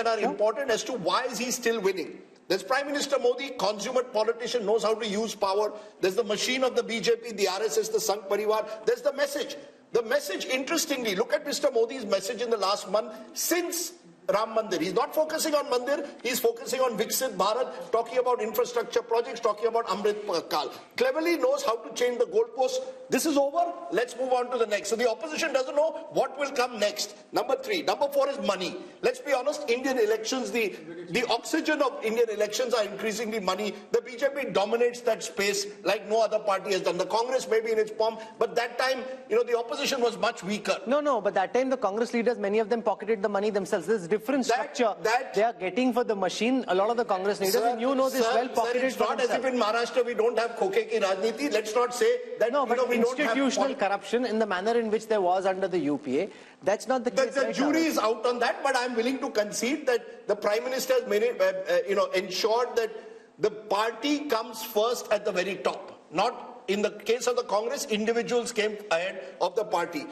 that are important as to why is he still winning. There's Prime Minister Modi, consummate politician, knows how to use power. There's the machine of the BJP, the RSS, the Sangh Parivar. There's the message. The message, interestingly, look at Mr. Modi's message in the last month since Ram Mandir. He's not focusing on Mandir, he's focusing on Viksit Bharat, talking about infrastructure projects, talking about Amrit Kal. Cleverly knows how to change the goalposts. This is over, let's move on to the next. So the opposition doesn't know what will come next. Number 3. Number 4 is money. Let's be honest, Indian elections, the oxygen of Indian elections are increasingly money. The BJP dominates that space like no other party has done. The Congress may be in its pomp, but that time, the opposition was much weaker. No, but that time the Congress leaders, many of them pocketed the money themselves. There's different structure they are getting for the machine. A lot of the Congress leaders, and you know this well, pocketed. It's not as if in Maharashtra we don't have khoke ki rajniti. Let's not say that. No, but we institutional corruption in the manner in which there was under the UPA, that's not the case. The jury is out on that, but I'm willing to concede that the Prime Minister has made it, ensured that the party comes first at the very top. Not in the case of the Congress, individuals came ahead of the party.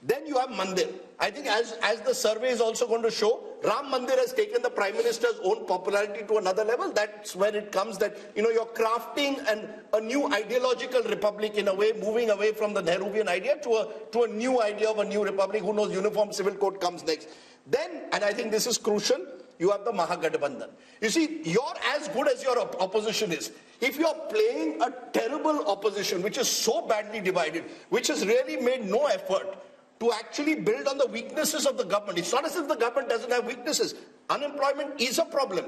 Then you have Mandir. I think as the survey is also going to show, Ram Mandir has taken the Prime Minister's own popularity to another level. That's where it comes that, you're crafting a new ideological republic in a way, moving away from the Nehruvian idea to a new idea of a new republic. Who knows, uniform civil code comes next. Then, and I think this is crucial, you have the Mahagathbandhan. You see, you're as good as your opposition is. If you're playing a terrible opposition, which is so badly divided, which has really made no effort to actually build on the weaknesses of the government. It's not as if the government doesn't have weaknesses. Unemployment is a problem.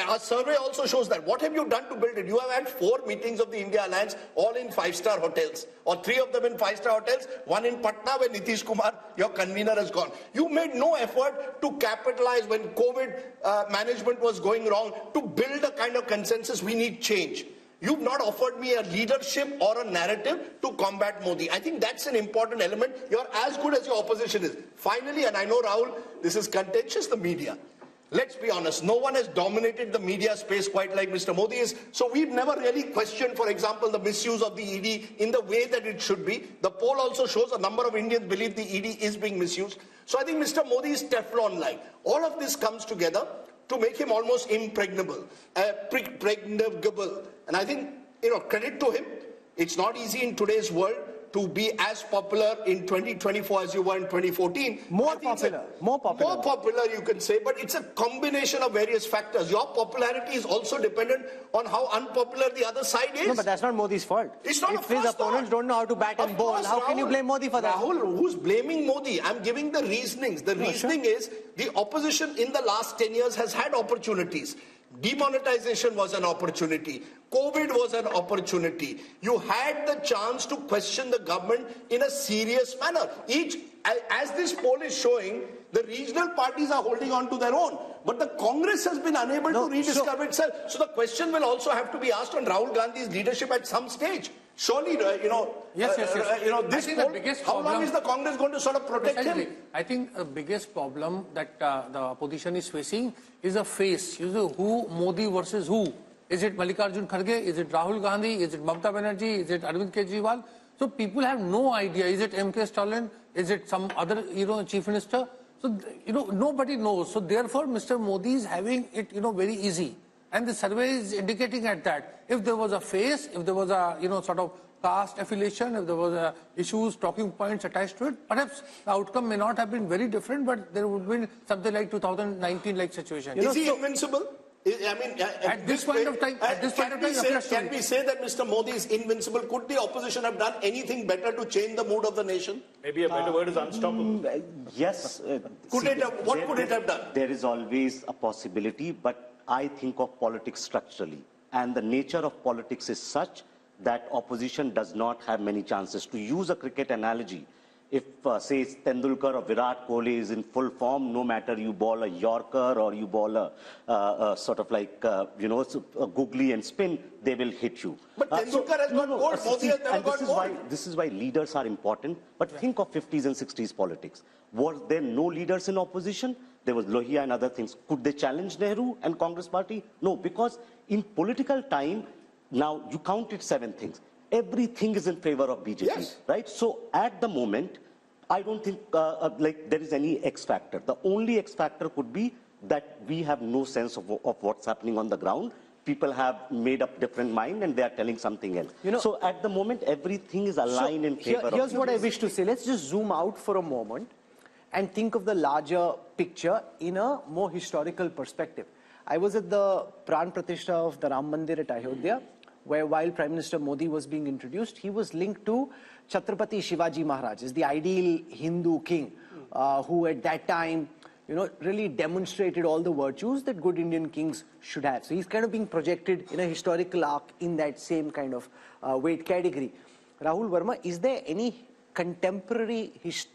Our survey also shows that. What have you done to build it? You have had 4 meetings of the India Alliance, all in 5-star hotels, or 3 of them in 5-star hotels, 1 in Patna where Nitish Kumar, your convener, has gone. You made no effort to capitalize when COVID management was going wrong, to build a kind of consensus. We need change. You've not offered me a leadership or a narrative to combat Modi. I think that's an important element. You're as good as your opposition is. Finally, and I know, Rahul, this is contentious, the media. Let's be honest, no one has dominated the media space quite like Mr. Modi is. So we've never really questioned, for example, the misuse of the ED in the way that it should be. The poll also shows a number of Indians believe the ED is being misused. So I think Mr. Modi is Teflon-like. All of this comes together to make him almost impregnable, pregnable. And I think, credit to him. It's not easy in today's world to be as popular in 2024 as you were in 2014. More popular, you can say, but it's a combination of various factors. Your popularity is also dependent on how unpopular the other side is. No, but that's not Modi's fault. It's not. If his opponents don't know how to bat and bowl, how can you blame Modi for that? Rahul, who's blaming Modi? I'm giving the reasonings. The reasoning is the opposition in the last 10 years has had opportunities. Demonetization was an opportunity. COVID was an opportunity. You had the chance to question the government in a serious manner. As this poll is showing, the regional parties are holding on to their own. But the Congress has been unable to rediscover itself. So the question will also have to be asked on Rahul Gandhi's leadership at some stage. Surely, Yes. This poll, how long is the Congress going to sort of protect him? I think the biggest problem that the opposition is facing is a face. Who Modi versus who? Is it Mallikarjun Kharge? Is it Rahul Gandhi? Is it Mamata Banerjee? Is it Arvind Kejriwal? So people have no idea. Is it M.K. Stalin? Is it some other, chief minister? So, nobody knows. So therefore, Mr. Modi is having it, very easy. And the survey is indicating at that. If there was a face, if there was a, sort of caste affiliation, if there was issues, talking points attached to it, perhaps the outcome may not have been very different, but there would be something like 2019-like situation. Is he invincible? I mean, at this point of time, can we say that Mr. Modi is invincible? Could the opposition have done anything better to change the mood of the nation? Maybe a better word is unstoppable. Yes. What could it have done? There is always a possibility, but I think of politics structurally. And the nature of politics is such that opposition does not have many chances. To use a cricket analogy, if, say, Tendulkar or Virat Kohli is in full form, no matter you bowl a Yorker or you bowl a sort of like, a googly and spin, they will hit you. But Tendulkar has got gold. Modi has never got gold. This is why leaders are important. But think of 50s and 60s politics. Was there no leaders in opposition? There was Lohia and other things. Could they challenge Nehru and Congress party? No, because in political time, now you counted 7 things. Everything is in favor of BJP, right? So at the moment, I don't think there is any X factor. The only X factor could be that we have no sense of what's happening on the ground. People have made up different mind and they are telling something else. So at the moment, everything is aligned in favor of... Here's what I wish to say. Let's just zoom out for a moment and think of the larger picture in a more historical perspective. I was at the Pran Pratishtha of the Ram Mandir at Ayodhya, where while Prime Minister Modi was being introduced, he was linked to Chhatrapati Shivaji Maharaj, is the ideal Hindu king, who at that time, really demonstrated all the virtues that good Indian kings should have. So he's kind of being projected in a historical arc in that same kind of weight category. Rahul Verma, is there any contemporary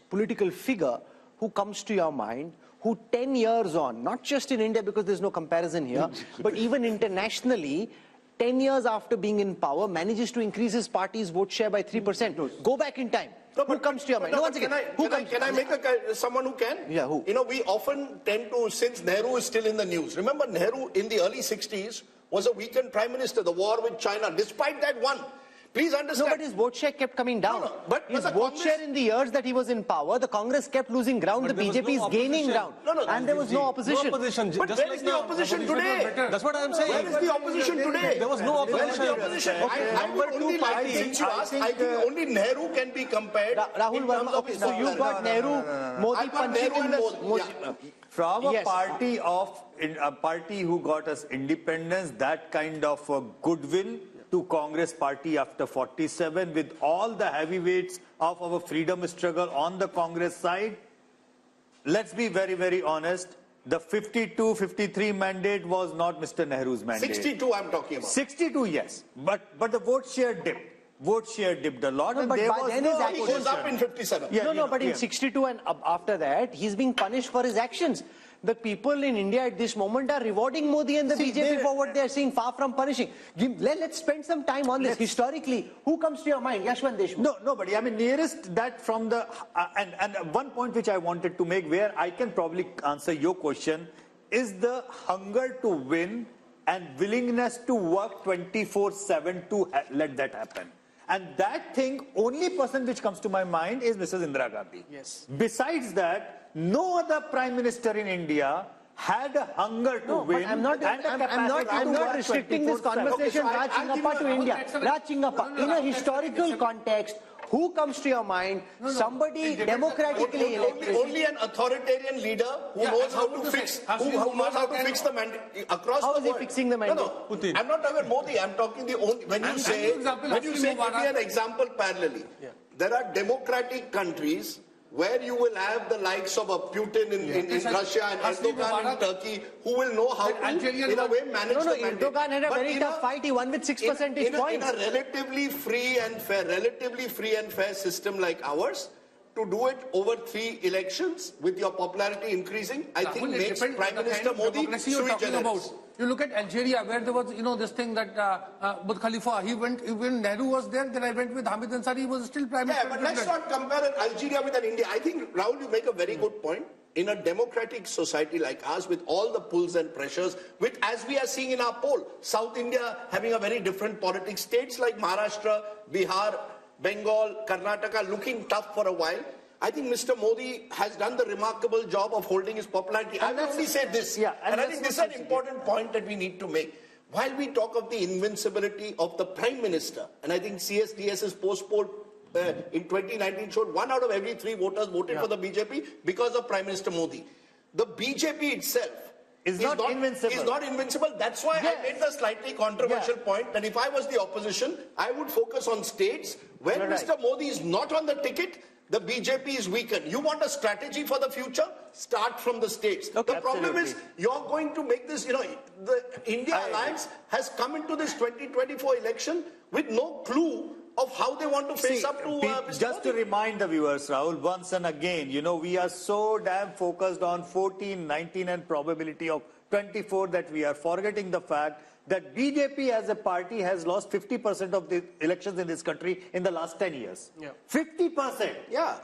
political figure who comes to your mind who 10 years on, not just in India because there's no comparison here, but even internationally, 10 years after being in power, manages to increase his party's vote share by 3%? Go back in time. Who comes to your mind? Can I make someone who can? Yeah, who? We often tend to, since Nehru is still in the news, remember Nehru in the early 60s was a weakened prime minister, the war with China, despite that won. Please understand. No, but his vote share kept coming down. But his vote share in the years that he was in power, the Congress kept losing ground, the BJP is gaining ground. And there was no opposition. But where is the opposition today? That's what I'm saying. Where is the opposition today? There was no opposition. Where is the opposition? I would only like, since you asked, I think only Nehru can be compared. Rahul Verma, okay, so you've got Nehru, Modi punching in the... From a party who got us independence, that kind of goodwill to Congress party after 47, with all the heavyweights of our freedom struggle on the Congress side, let's be very, very honest, the 52-53 mandate was not Mr. Nehru's mandate. 62 I'm talking about. 62, yes. But the vote share dipped. Vote share dipped a lot. No, and but there by was then no his actions... He goes up in 57. Yeah, but in 62 and after that, he's being punished for his actions. The people in India at this moment are rewarding Modi and the BJP for what they are seeing, far from punishing. Let's spend some time on this. Historically, who comes to your mind? Yashwant Deshmukh? No, nobody. I mean, nearest that from the... and one point which I wanted to make, where I can probably answer your question, is the hunger to win and willingness to work 24/7 to let that happen. And that thing, only person which comes to my mind is Mrs. Indira Gandhi. Yes. Besides that, no other prime minister in India had a hunger to win. I'm not restricting this conversation, Raj Chingappa, to India. Raj Chingappa, in a historical context, who comes to your mind? Somebody democratically elected. Only an authoritarian leader who knows how to fix, who knows how to fix the mandate across the world. How is he fixing the mandate? No, I'm not talking about Modi. I'm talking the only, when you say, give me an example parallelly. There are democratic countries where you will have the likes of a Putin in Russia and Erdogan in Turkey, who will know how to, in a way, manage the mandate. Erdogan had a very tough fight. He won with 6 percentage points. In a relatively free and fair system like ours, to do it over 3 elections with your popularity increasing, I think makes Prime Minister Modi sui generis. You look at Algeria, where there was, this thing that Burj Khalifa, when Nehru was there, then I went with Hamid Ansari, he was still Prime Minister. Yeah, but let's not compare Algeria with India. I think, Rahul, you make a very good point. In a democratic society like ours, with all the pulls and pressures, with, as we are seeing in our poll, South India having a very different politics, states like Maharashtra, Bihar, Bengal, Karnataka looking tough for a while. I think Mr. Modi has done the remarkable job of holding his popularity. I will only say this, and I think this is an important point that we need to make. While we talk of the invincibility of the Prime Minister, and I think CSDS's post-poll in 2019 showed 1 out of every 3 voters voted for the BJP because of Prime Minister Modi. The BJP itself is not invincible. That's why I made the slightly controversial point that if I was the opposition, I would focus on states where Mr. Modi is not on the ticket. The BJP is weakened. You want a strategy for the future? Start from the states. Okay, the problem is you're going to make this, the India Alliance has come into this 2024 election with no clue of how they want to face up to Mr. Just Modi. to remind the viewers, Rahul, once and again, we are so damn focused on 14, 19 and probability of 24 that we are forgetting the fact that BJP as a party has lost 50% of the elections in this country in the last 10 years. 50%. Yeah.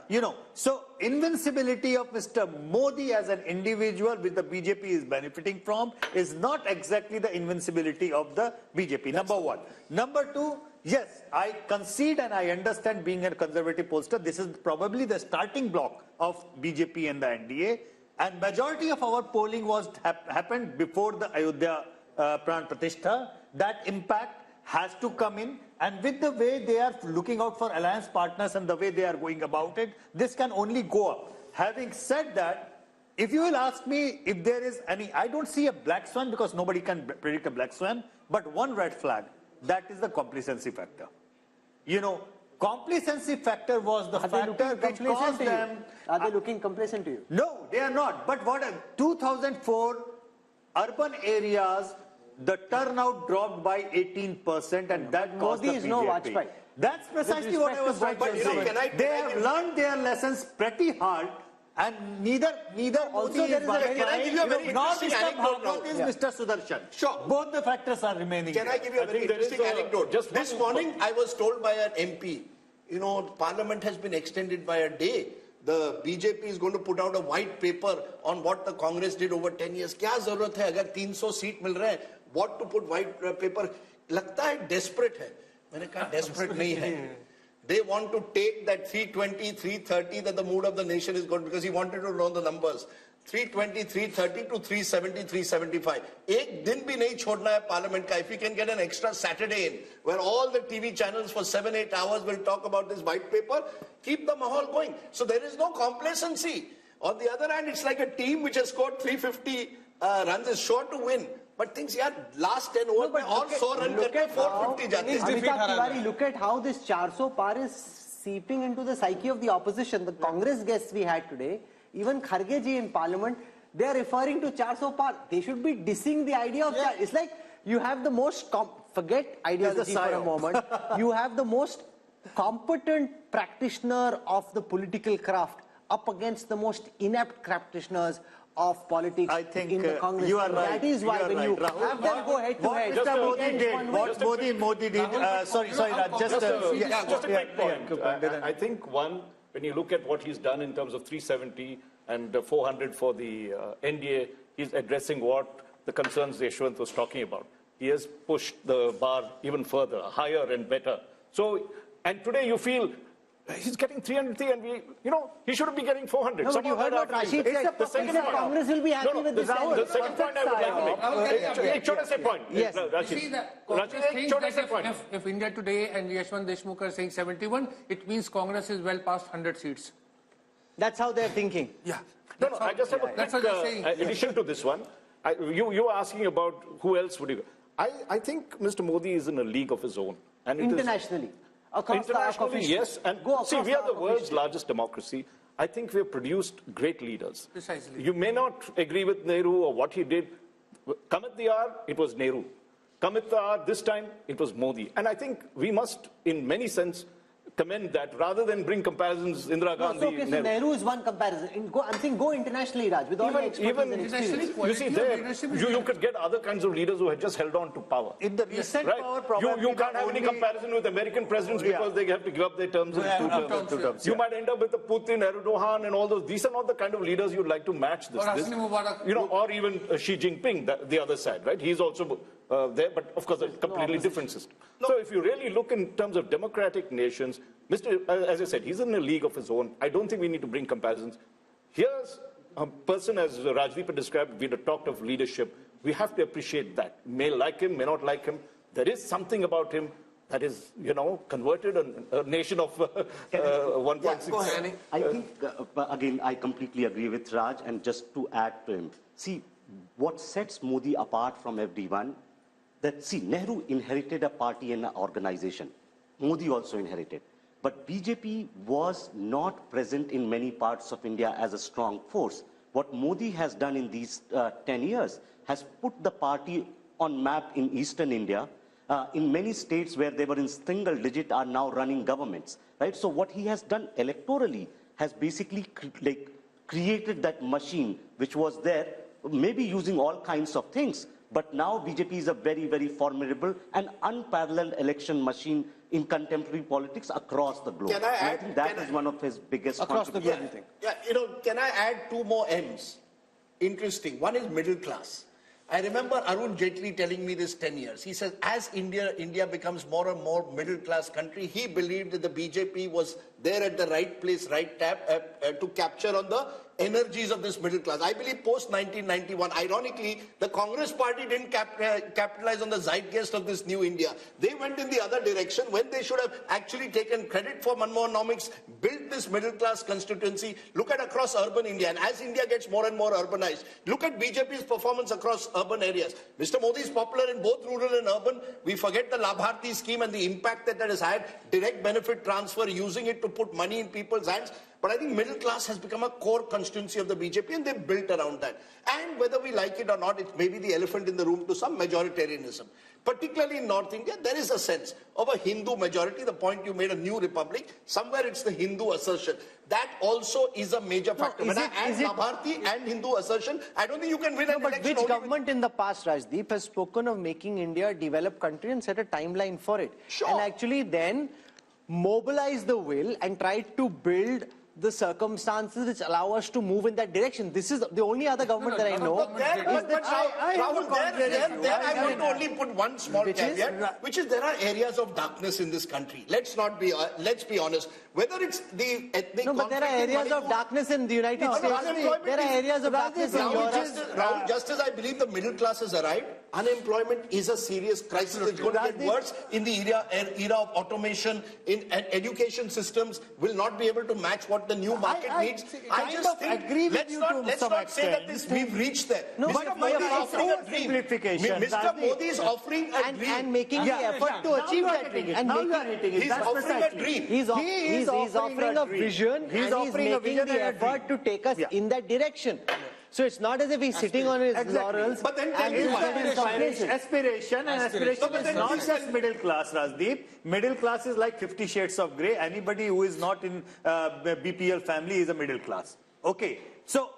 So invincibility of Mr. Modi as an individual, which the BJP is benefiting from, is not exactly the invincibility of the BJP. Number one. Number two, yes, I concede and I understand, being a conservative pollster, this is probably the starting block of BJP and the NDA. And majority of our polling was happened before the Ayodhya Pran Pratishtha. That impact has to come in, and with the way they are looking out for alliance partners and the way they are going about it, this can only go up. Having said that, if you will ask me if there is any, I don't see a black swan because nobody can predict a black swan, but one red flag, that is the complacency factor. You know, complacency factor was the factor which caused them. Are they looking complacent to you? No, they are not. But what 2004 urban areas, the turnout dropped by 18%, and that caused the Modi is no BJP. Vajpayee. That's precisely what I was trying to say. They have learned their lessons pretty hard, and neither Also, Modi there is is a very- Can I give you a very nor interesting Mr. anecdote now? Bhagwat is Mr. Sudarshan. Sure. Both the factors are remaining. Can I give you a very interesting anecdote? just This one- morning, I was told by an MP, you know, Parliament has been extended by a day. The BJP is going to put out a white paper on what the Congress did over 10 years. क्या जरूरत है अगर 300 seat मिल रहे हैं? What to put white paper? लगता है desperate है. मैंने कहा desperate नहीं है. They want to take that 320, 330 that the mood of the nation is good, because he wanted to know the numbers. 320, 330 to 370, 375. एक दिन भी नहीं छोड़ना है Parliament का. If we can get an extra Saturday in, where all the TV channels for 7-8 hours will talk about this white paper, keep the mahal going. So there is no complacency. On the other hand, it's like a team which has scored 350 runs is sure to win. But things, yeah, last 10 overs में और 100 run करके 450 जाते हैं. Amitabh Tiwari, look at how this 400 par is seeping into the psyche of the opposition. The Congress guests we had today, even Kharge ji in Parliament, they are referring to 400 par. They should be dissing the idea of It's like you have the most forget ideology for a moment. You have the most competent practitioner of the political craft up against the most inept practitioners of politics in the Congress. You are right. That is why when you Rahul, have them go head to head. What Modi did, sorry, Raj, just a quick point. I think one, when you look at what he's done in terms of 370 and 400 for the NDA, he's addressing what the concerns Yashwant was talking about. He has pushed the bar even further, higher and better. So, and today you feel he's getting 303 and we, you know, he shouldn't be getting 400. No, but you heard what Rashid said. The second point. Congress will be happy with this. The second point I would like to make. Ek chota sa point. Yes. You see, the Congress thinks that if India Today and Yashwant Deshmukh are saying 71, it means Congress is well past 100 seats. That's how they're thinking. Yeah. No, I just have a quick addition to this one. You were asking about who else would you... I think Mr. Modi is in a league of his own. And Internationally. Internationally, yes. And see, we are the world's largest democracy. I think we have produced great leaders. Precisely. You may not agree with Nehru or what he did. Come at the hour, it was Nehru. Come at the hour, this time, it was Modi. And I think we must, in many sense, commend that rather than bring comparisons Indira Gandhi. No, so Nehru is one comparison. I'm saying go internationally, Raj, with all the expertise and experience. You see, there, you could get other kinds of leaders who had just held on to power. In the recent power, you can't have any comparison with American presidents because they have to give up their terms in two terms. You might end up with a Putin, Erdogan, and all those. These are not the kind of leaders you'd like to match this. You know, or even Xi Jinping, the other side, right? He's also there, but of course a completely different system. So if you really look in terms of democratic nations, as I said, he's in a league of his own. I don't think we need to bring comparisons. Here's a person, as Rajdeep described, we had talked of leadership. We have to appreciate that. May like him, may not like him. There is something about him that is, you know, converted a nation of 1.6. I think, again, I completely agree with Raj, and just to add to him, see, what sets Modi apart from everyone, that, see, Nehru inherited a party and an organization. Modi also inherited. But BJP was not present in many parts of India as a strong force. What Modi has done in these 10 years has put the party on map in eastern India. In many states where they were in single digit are now running governments, right? So what he has done electorally has basically created that machine which was there, maybe using all kinds of things. But now BJP is a very, very formidable and unparalleled election machine in contemporary politics across the globe. I think that is one of his biggest across the globe, yeah, you know, can I add two more M's? Interesting. One is middle class. I remember Arun Jaitley telling me this 10 years. He says, as India becomes more and more middle class country, he believed that the BJP was there at the right place, right tap to capture on the energies of this middle class. I believe post 1991, ironically, the Congress party didn't capitalize on the zeitgeist of this new India. They went in the other direction when they should have actually taken credit for Manmohanomics, built this middle class constituency. Look at across urban India, and as India gets more and more urbanized, look at BJP's performance across urban areas. Mr. Modi is popular in both rural and urban. We forget the Labharti scheme and the impact that has had, direct benefit transfer, using it to put money in people's hands. But I think middle class has become a core constituency of the BJP, and they've built around that. And whether we like it or not, it may be the elephant in the room to some majoritarianism. Particularly in North India, there is a sense of a Hindu majority. The point you made, a new republic, somewhere it's the Hindu assertion. That also is a major factor. When I add Labharti and Hindu assertion, I don't think you can win an election. But which government in the past, Rajdeep, has spoken of making India a developed country and set a timeline for it? Sure. And actually then mobilize the will and try to build the circumstances which allow us to move in that direction. This is the only other government that I know. Rahul, I want to only put one small caveat, which is there are areas of darkness in this country. Let's be honest. Whether it's the ethnic but there are areas of darkness in the United States. There are areas of darkness in Europe. Rahul, just as I believe the middle class has arrived, unemployment is a serious crisis. It's going to get worse in the era of automation. And education systems will not be able to match what the new market needs. I just agree with you to let's some not say extent. that we've reached there. No, Mr. Modi is offering a dream. Mr. Modi is offering a dream. And making the effort to achieve that dream. And he's offering a dream. He's offering a vision, and he's making the effort to take us in that direction. So it's not as if he's sitting on his laurels. But then aspiration is not just middle class, Rajdeep. Middle class is like 50 shades of grey. Anybody who is not in BPL family is a middle class. Okay. So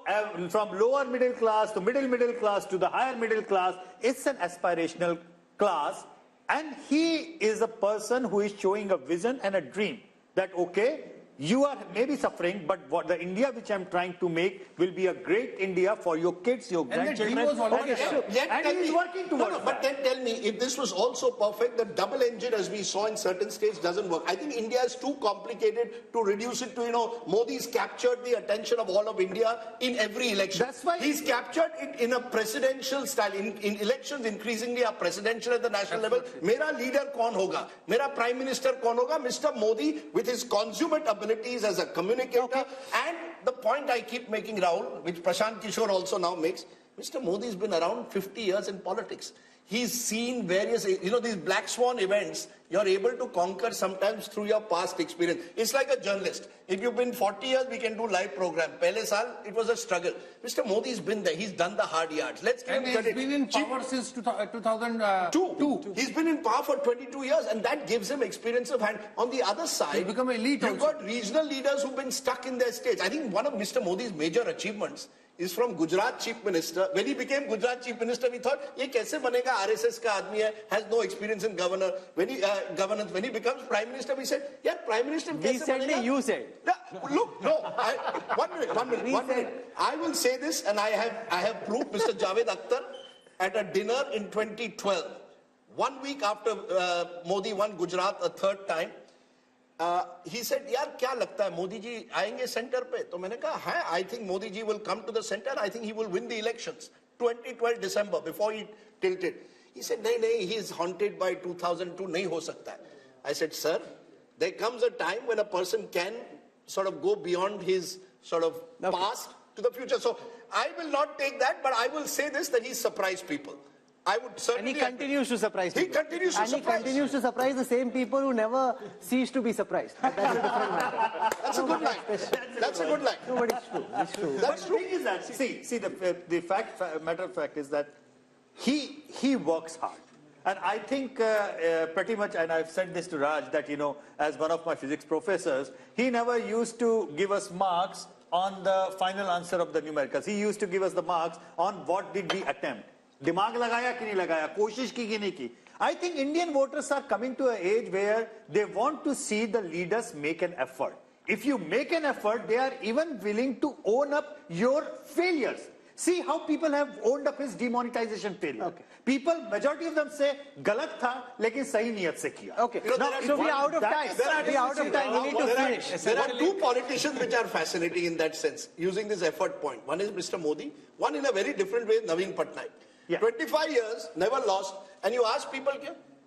from lower middle class to middle class to the higher middle class, it's an aspirational class. And he is a person who is showing a vision and a dream that, okay, you are maybe suffering, but what the India which I'm trying to make will be a great India for your kids, your grandchildren. And he's working towards that. But then tell me, if this was also perfect, the double engine, as we saw in certain states, doesn't work. I think India is too complicated to reduce it to, Modi's captured the attention of all of India in every election. That's why he's captured it in a presidential style. In elections, increasingly are presidential at the national level. Mera leader kaun hoga? Mera prime minister kaun hoga? Mr. Modi, with his consummate abilities as a communicator, and the point I keep making, Rahul, which Prashant Kishore also now makes, Mr. Modi's been around 50 years in politics. He's seen various, these black swan events, you're able to conquer sometimes through your past experience. It's like a journalist. If you've been 40 years, we can do live program. Pehle saal, it was a struggle. Mr. Modi's been there. He's done the hard yards. Let's give him credit. He's been in power since 2002. He's been in power for 22 years, and that gives him experience of hand. On the other side, he's become elite. You've got regional leaders who've been stuck in their states. I think one of Mr. Modi's major achievements is from Gujarat Chief Minister. When he became Gujarat Chief Minister, we thought, ye kaise banega, RSS ka aadmi hai, has no experience in governance. When he becomes Prime Minister, we said, yeah, Prime Minister kaise banega? You said. Look, no, one minute. I will say this, and I have proof. Mr. Javed Akhtar, at a dinner in 2012, 1 week after Modi won Gujarat a third time, he said, yaar, kya lagta hai, Modi ji aayenge center pe? To maine kaha, hai, I think Modi ji will come to the center. I think he will win the elections. 2012 December, before he tilted. He said, nahi, he is haunted by 2002, nahi ho sakta hai. I said, sir, there comes a time when a person can sort of go beyond his sort of past to the future. So I will not take that, but I will say this, that he surprised people. I would certainly. And he continues to surprise people. He continues to surprise. He continues to surprise the same people who never cease to be surprised. But that's a different matter. That's a good line. That's a good line. No, but it's true. It's true. That's true. The thing is that, see, the matter of fact is that he works hard. And I think pretty much, and I've said this to Raj, that, as one of my physics professors, he never used to give us marks on the final answer of the numericals. He used to give us the marks on what did we attempt. Dimag lagaya ki nahi lagaya, koshish ki nahi ki. I think Indian voters are coming to an age where they want to see the leaders make an effort. If you make an effort, they are even willing to own up your failures. See how people have owned up his demonetization failure. Okay. People, majority of them say, galat tha, lekin sahi niyat se kiya. Okay, so we are out of time. We are out of time. We need to finish. There are two politicians which are fascinating in that sense, using this effort point. One is Mr. Modi, one in a very different way, Naveen Patnaik. Yeah. 25 years, never lost, and you ask people,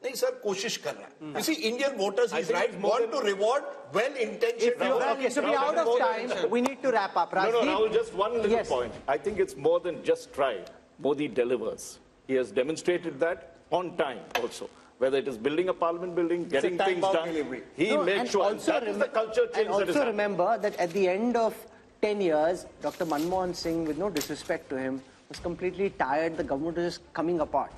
nahi sir, koshish kar raha hai. You see, Indian voters, he's right, want to reward well-intentioned. Okay, so we are out of time. We need to wrap up. Rajdeep? No, Rahul, just one little Yes. point. I think it's more than just try. Modi delivers. He has demonstrated that on time also. Whether it is building a parliament building, getting things done, he makes sure. And that is the culture change and that is also happening. remember that at the end of 10 years, Dr. Manmohan Singh, with no disrespect to him, was completely tired. The government was just coming apart.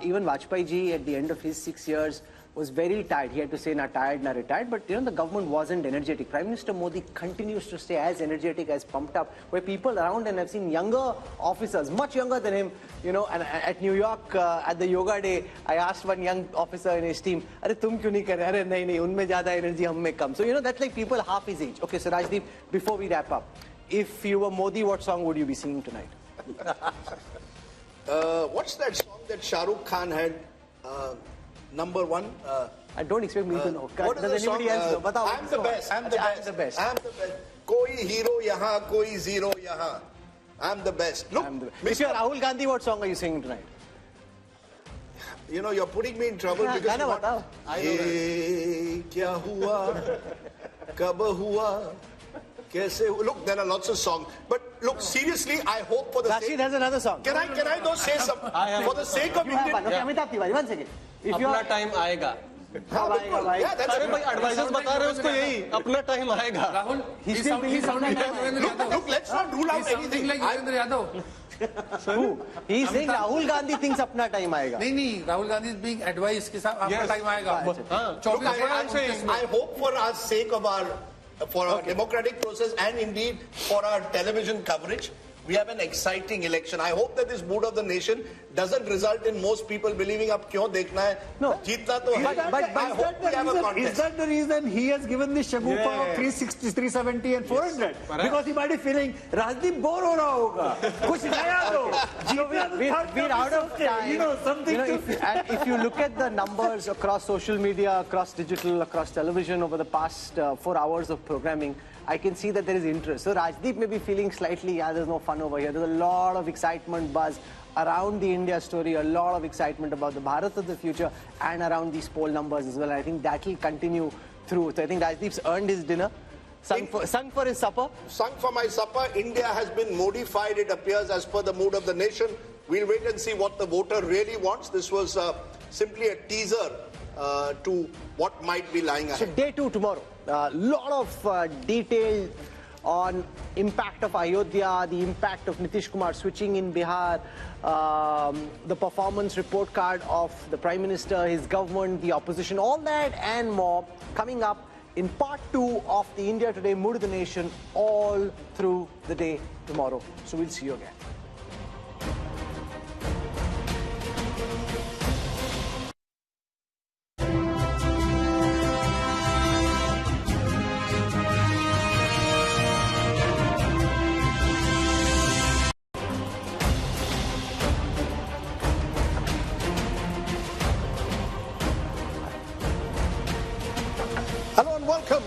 Even Vajpayee ji, at the end of his 6 years, was very tired. He had to say, "Na tired, na retired." But the government wasn't energetic. Prime Minister Modi continues to stay as energetic, as pumped up. Where people around, and I've seen younger officers, much younger than him, and at New York, at the yoga day, I asked one young officer in his team, "Arey, tum kyun nahi kar rahe?" "Arey, nahi, unme zyada energy, hum mein kam." So, that's like people half his age. Okay, so Rajdeep, before we wrap up, if you were Modi, what song would you be singing tonight? What's that song that Shah Rukh Khan had? Number one. I don't expect me to know. What is Does the song? anybody else know? Batao, I'm the best. I'm the Achha, best. I'm the best. I'm the best. Koi hero yahan, koi zero yahan. I'm the best. Look, If you're Rahul Gandhi, what song are you singing tonight? you're putting me in trouble because Gana you want, batao. Ye kya hua, kab hua, kaise hua. Look, there are lots of songs. But look, seriously, I hope for the Rashid sake... has another song. Can I though say something? For the sake of You have Indian... one. Okay, Amitabh Tiwari, 1 second. If you अपना are... time आएगा हाँ, बिल्कुल. Yeah, that's अरे it. भाई advisers बता रहे हैं उसको यही अपना टाइम आएगा Rahul, he sounded like Devendra Yadav. Look, let's not rule out He's sounding anything. like Devendra Yadav. Who? He is saying Rahul Gandhi thinks apna time aayega. नहीं, Rahul Gandhi is being advised कि साहब आपका time आएगा. Look, I hope for our sake of our democratic process and indeed for our television coverage, we have an exciting election. I hope that this mood of the nation doesn't result in most people believing ab kyun dekhna hai. No. Jeetna to hai. But I hope we have a contest. is that the reason he has given the shagufa of 360, 370 and 400? Because he might be feeling, Rajdeep bore ho raha hoga. Kuch naya do. We're out of time. Something if you look at the numbers across social media, across digital, across television over the past 4 hours of programming, I can see that there is interest. So Rajdeep may be feeling slightly, there's no fun over here. There's a lot of excitement, buzz around the India story, a lot of excitement about the Bharat of the future and around these poll numbers as well. I think that will continue through. So I think Rajdeep's earned his dinner, sung for his supper. Sung for my supper. India has been modified, it appears, as per the mood of the nation. We'll wait and see what the voter really wants. This was simply a teaser to what might be lying ahead. So day 2 tomorrow. A lot of detail on impact of Ayodhya, the impact of Nitish Kumar switching in Bihar, the performance report card of the Prime Minister, his government, the opposition, all that and more coming up in part 2 of the India Today Mood of the Nation all through the day tomorrow. So we'll see you again.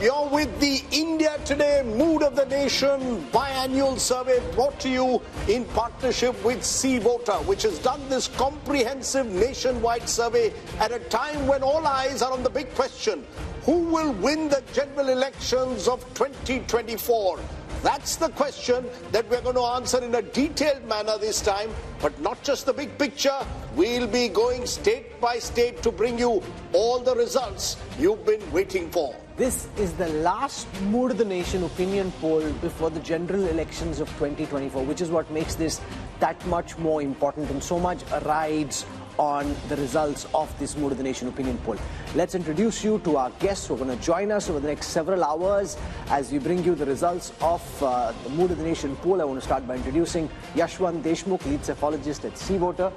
You're with the India Today Mood of the Nation biannual survey brought to you in partnership with C-Voter, which has done this comprehensive nationwide survey at a time when all eyes are on the big question: who will win the general elections of 2024? That's the question that we're going to answer in a detailed manner this time, but not just the big picture. We'll be going state by state to bring you all the results you've been waiting for. This is the last Mood of the Nation opinion poll before the general elections of 2024, which is what makes this that much more important, and so much rides on the results of this Mood of the Nation opinion poll. Let's introduce you to our guests who are going to join us over the next several hours as we bring you the results of the Mood of the Nation poll. I want to start by introducing Yashwant Deshmukh, lead cephalogist at C-Voter.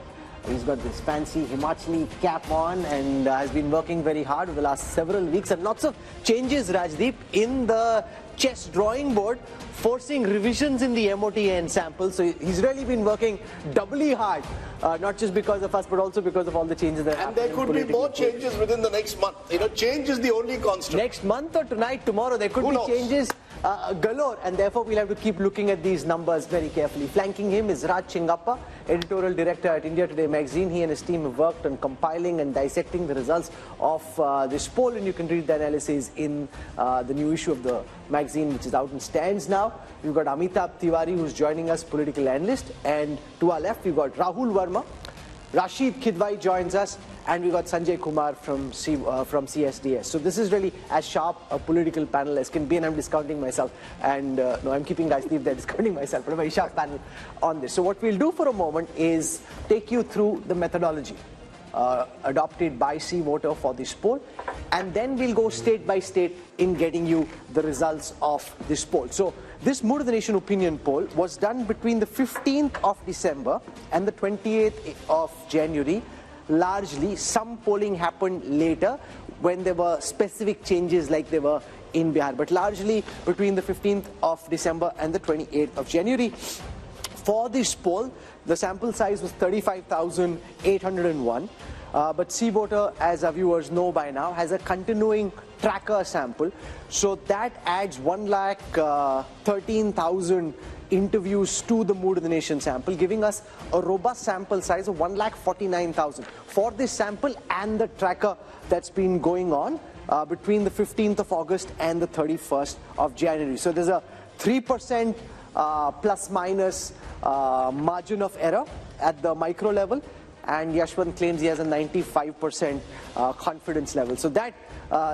He's got this fancy Himachali cap on and has been working very hard over the last several weeks, and lots of changes, Rajdeep, in the chess drawing board, forcing revisions in the MOTN sample. So he's really been working doubly hard, not just because of us, but also because of all the changes that happened. And there could be more changes within the next month. You know, change is the only constant. Next month or tonight, tomorrow, there could be changes galore, and therefore we'll have to keep looking at these numbers very carefully. Flanking him is Raj Chingappa, editorial director at India Today magazine. He and his team have worked on compiling and dissecting the results of this poll, and you can read the analysis in the new issue of the magazine, which is out in stands now. We've got Amitabh Tiwari, who's joining us, political analyst, and to our left we've got Rahul Verma. Rashid Khidwai joins us, and we got Sanjay Kumar from CSDS. So this is really as sharp a political panel as can be, and I'm discounting myself. And no, I'm keeping Rajdeep there, discounting myself, but a very sharp panel on this. So what we'll do for a moment is take you through the methodology adopted by C Voter for this poll, and then we'll go state by state in getting you the results of this poll. So this Mood of the Nation opinion poll was done between the 15th of December and the 28th of January. Largely, some polling happened later when there were specific changes like there were in Bihar, but largely between the 15th of December and the 28th of January. For this poll, the sample size was 35,801. But C Voter, as our viewers know by now, has a continuing tracker sample. So that adds 1,13,000 interviews to the Mood of the Nation sample, giving us a robust sample size of 1,49,000 for this sample and the tracker that's been going on between the 15th of August and the 31st of January. So there's a 3% plus minus margin of error at the micro level, and Yashwant claims he has a 95% confidence level. So that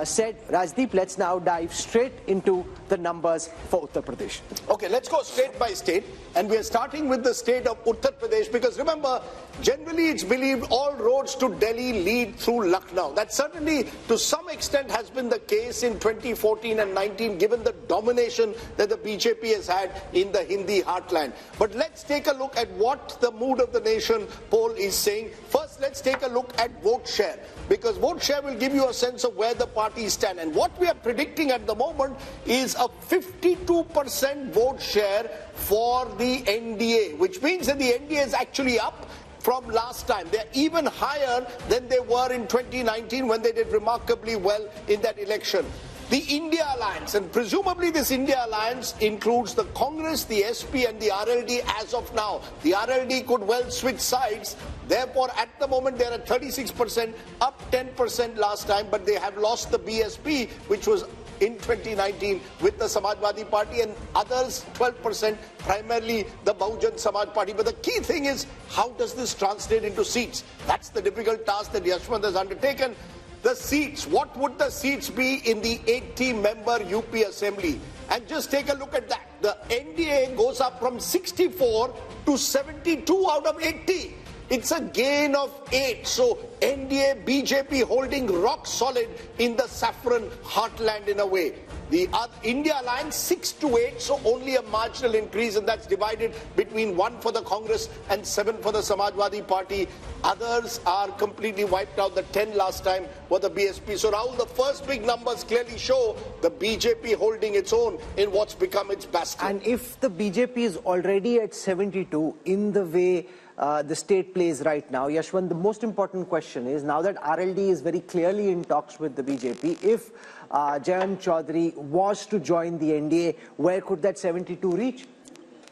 said, Rajdeep, let's now dive straight into the numbers for Uttar Pradesh. Okay, let's go state by state, and we are starting with the state of Uttar Pradesh, because remember, generally it's believed all roads to Delhi lead through Lucknow. That certainly to some extent has been the case in 2014 and 19, given the domination that the BJP has had in the Hindi heartland. But let's take a look at what the Mood of the Nation poll is saying. First, let's take a look at vote share, because vote share will give you a sense of where the parties stand. And what we are predicting at the moment is a 52% vote share for the NDA, which means that the NDA is actually up from last time. They're even higher than they were in 2019 when they did remarkably well in that election. The India Alliance, and presumably this India Alliance includes the Congress, the SP and the RLD as of now. The RLD could well switch sides. Therefore, at the moment, they're at 36%, up 10% last time, but they have lost the BSP, which was in 2019 with the Samajwadi Party, and others 12%, primarily the Bahujan Samaj Party. But the key thing is, how does this translate into seats? That's the difficult task that Yashwant has undertaken. The seats, what would the seats be in the 80-member UP Assembly? And just take a look at that. The NDA goes up from 64 to 72 out of 80. It's a gain of 8. So NDA, BJP holding rock solid in the saffron heartland in a way. The India Alliance 6 to 8, so only a marginal increase, and that's divided between 1 for the Congress and 7 for the Samajwadi Party. Others are completely wiped out. The 10 last time were the BSP. So Rahul, the first big numbers clearly show the BJP holding its own in what's become its bastion. And if the BJP is already at 72 in the way the state plays right now, Yashwant, the most important question is, now that RLD is very clearly in talks with the BJP, if Jayant Chaudhary was to join the NDA, where could that 72 reach?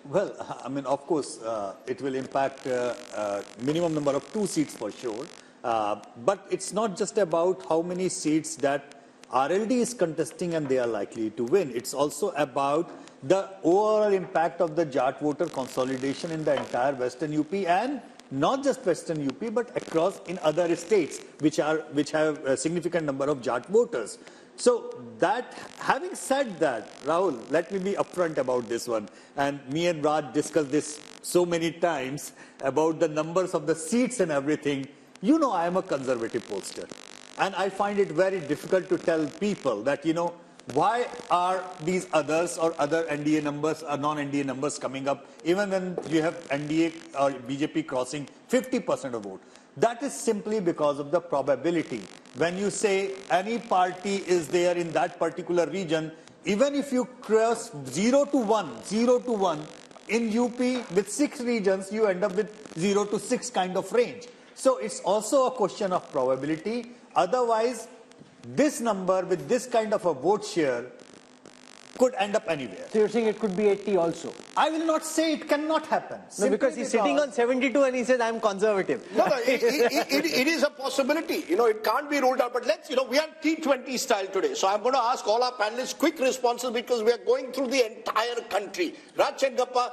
Well, I mean, of course, it will impact minimum number of 2 seats for sure. But it's not just about how many seats that RLD is contesting and they are likely to win. It's also about the overall impact of the Jat voter consolidation in the entire Western UP, and not just Western UP, but across in other states which have a significant number of Jat voters. So that, having said that, Rahul, let me be upfront about this one. And me and Raj discussed this so many times about the numbers of the seats and everything. You know, I am a conservative pollster. And I find it very difficult to tell people that, you know, why are these others or other NDA numbers or non-NDA numbers coming up even when you have NDA or BJP crossing 50% of vote? That is simply because of the probability. When you say any party is there in that particular region, even if you cross 0 to 1, in UP with 6 regions, you end up with 0 to 6 kind of range. So it's also a question of probability. Otherwise, this number with this kind of a vote share could end up anywhere. So you're saying it could be 80 also? I will not say it cannot happen. No, because he's sitting on 72 and he says, I'm conservative. No, it is a possibility. It can't be ruled out. But let's, we are T20 style today. So I'm going to ask all our panelists quick responses because we are going through the entire country. Raj Chenkappa,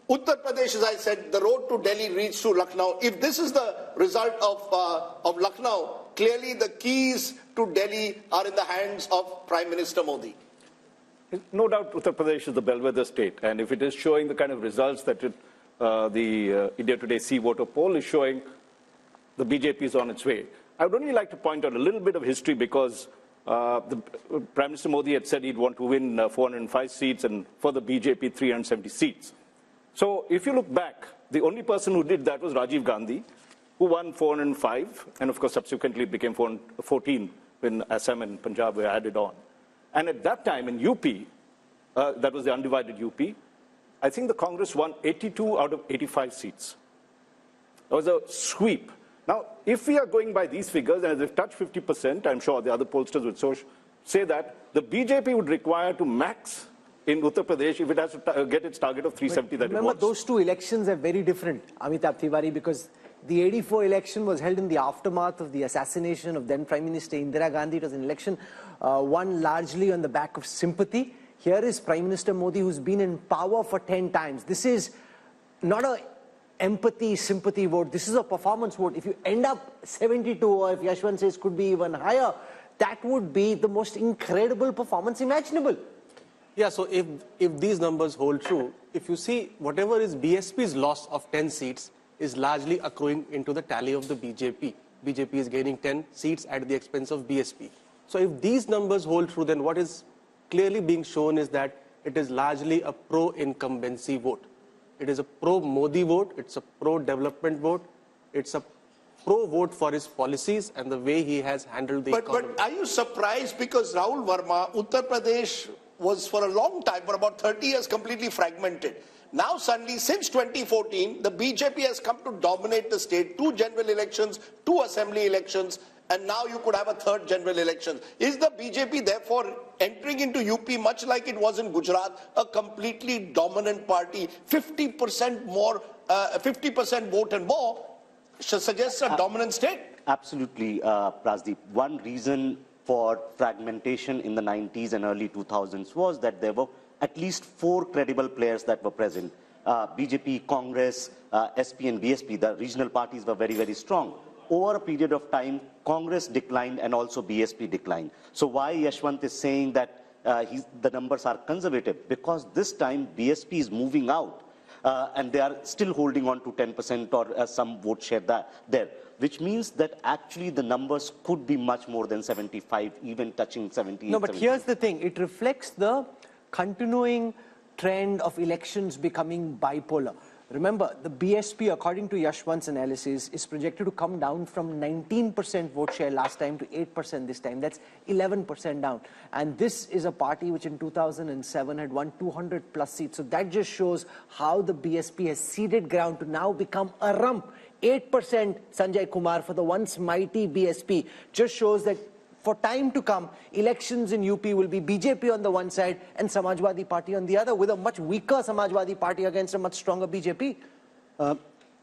Uttar Pradesh, as I said, the road to Delhi reads through Lucknow. If this is the result of Lucknow, clearly the keys to Delhi are in the hands of Prime Minister Modi. No doubt Uttar Pradesh is the bellwether state, and if it is showing the kind of results that the India Today C voter poll is showing, the BJP is on its way. I would only like to point out a little bit of history because the Prime Minister Modi had said he'd want to win 405 seats and for the BJP 370 seats. So if you look back, the only person who did that was Rajiv Gandhi, who won 405, and of course subsequently it became 414 when Assam and Punjab were added on. And at that time in UP, that was the undivided UP, I think the Congress won 82 out of 85 seats. It was a sweep. Now, if we are going by these figures, and as they've touched 50%, I'm sure the other pollsters would say that the BJP would require to max in Uttar Pradesh if it has to get its target of 370 that it wants. Remember, those two elections are very different, Amitabh Tiwari, because the 84 election was held in the aftermath of the assassination of then Prime Minister Indira Gandhi. It was an election won largely on the back of sympathy. Here is Prime Minister Modi, who's been in power for 10 times. This is not a empathy, sympathy vote. This is a performance vote. If you end up 72, or if Yashwant says could be even higher, that would be the most incredible performance imaginable. Yeah, so if these numbers hold true, if you see whatever is BSP's loss of 10 seats is largely accruing into the tally of the BJP. BJP is gaining 10 seats at the expense of BSP. So if these numbers hold true, then what is clearly being shown is that it is largely a pro-incumbency vote. It is a pro-Modi vote, it's a pro-development vote, it's a pro-vote for his policies and the way he has handled the economy. But are you surprised because Rahul Verma, Uttar Pradesh was for a long time, for about 30 years, completely fragmented. Now suddenly, since 2014, the BJP has come to dominate the state, 2 general elections, 2 assembly elections, and now you could have a 3rd general election. Is the BJP therefore entering into UP much like it was in Gujarat, a completely dominant party, 50% more, 50% vote and more, suggests a dominant state? Absolutely, Rajdeep. One reason for fragmentation in the 90s and early 2000s was that there were at least 4 credible players that were present. BJP, Congress, SP and BSP, the regional parties were very, very strong. Over a period of time, Congress declined and also BSP declined. So why Yashwant is saying that the numbers are conservative? Because this time BSP is moving out and they are still holding on to 10% or some vote share there, which means that actually the numbers could be much more than 75, even touching 70. No, but here's the thing. It reflects the continuing trend of elections becoming bipolar. Remember, the BSP, according to Yashwant's analysis, is projected to come down from 19% vote share last time to 8% this time. That's 11% down. And this is a party which in 2007 had won 200 plus seats. So that just shows how the BSP has ceded ground to now become a rump. 8% Sanjay Kumar for the once mighty BSP just shows that for time to come, elections in UP will be BJP on the one side and Samajwadi Party on the other, with a much weaker Samajwadi Party against a much stronger BJP.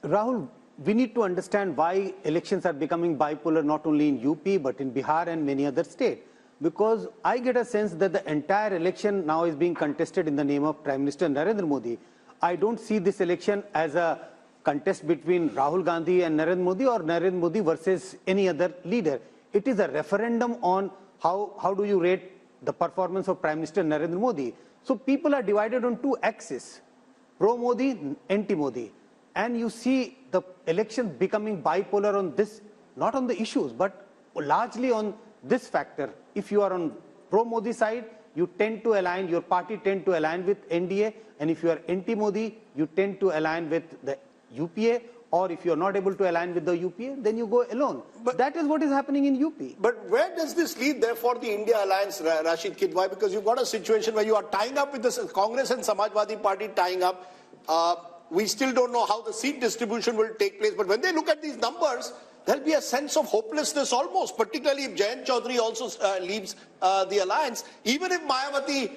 Rahul, we need to understand why elections are becoming bipolar not only in UP but in Bihar and many other states. Because I get a sense that the entire election now is being contested in the name of Prime Minister Narendra Modi. I don't see this election as a contest between Rahul Gandhi and Narendra Modi or Narendra Modi versus any other leader. It is a referendum on how do you rate the performance of Prime Minister Narendra Modi. So people are divided on 2 axes, pro-Modi, anti-Modi. And you see the election becoming bipolar on this, not on the issues, but largely on this factor. If you are on pro-Modi side, you tend to align, your party tend to align with NDA, and if you are anti-Modi, you tend to align with the UPA, or if you're not able to align with the UPA, then you go alone. But that is what is happening in UP. But where does this lead, therefore, the India alliance, Rashid Kidwai? Because you've got a situation where you are tying up with the Congress and Samajwadi Party tying up. We still don't know how the seat distribution will take place. But when they look at these numbers, there'll be a sense of hopelessness almost, particularly if Jayant Chaudhary also leaves the alliance. Even if Mayawati,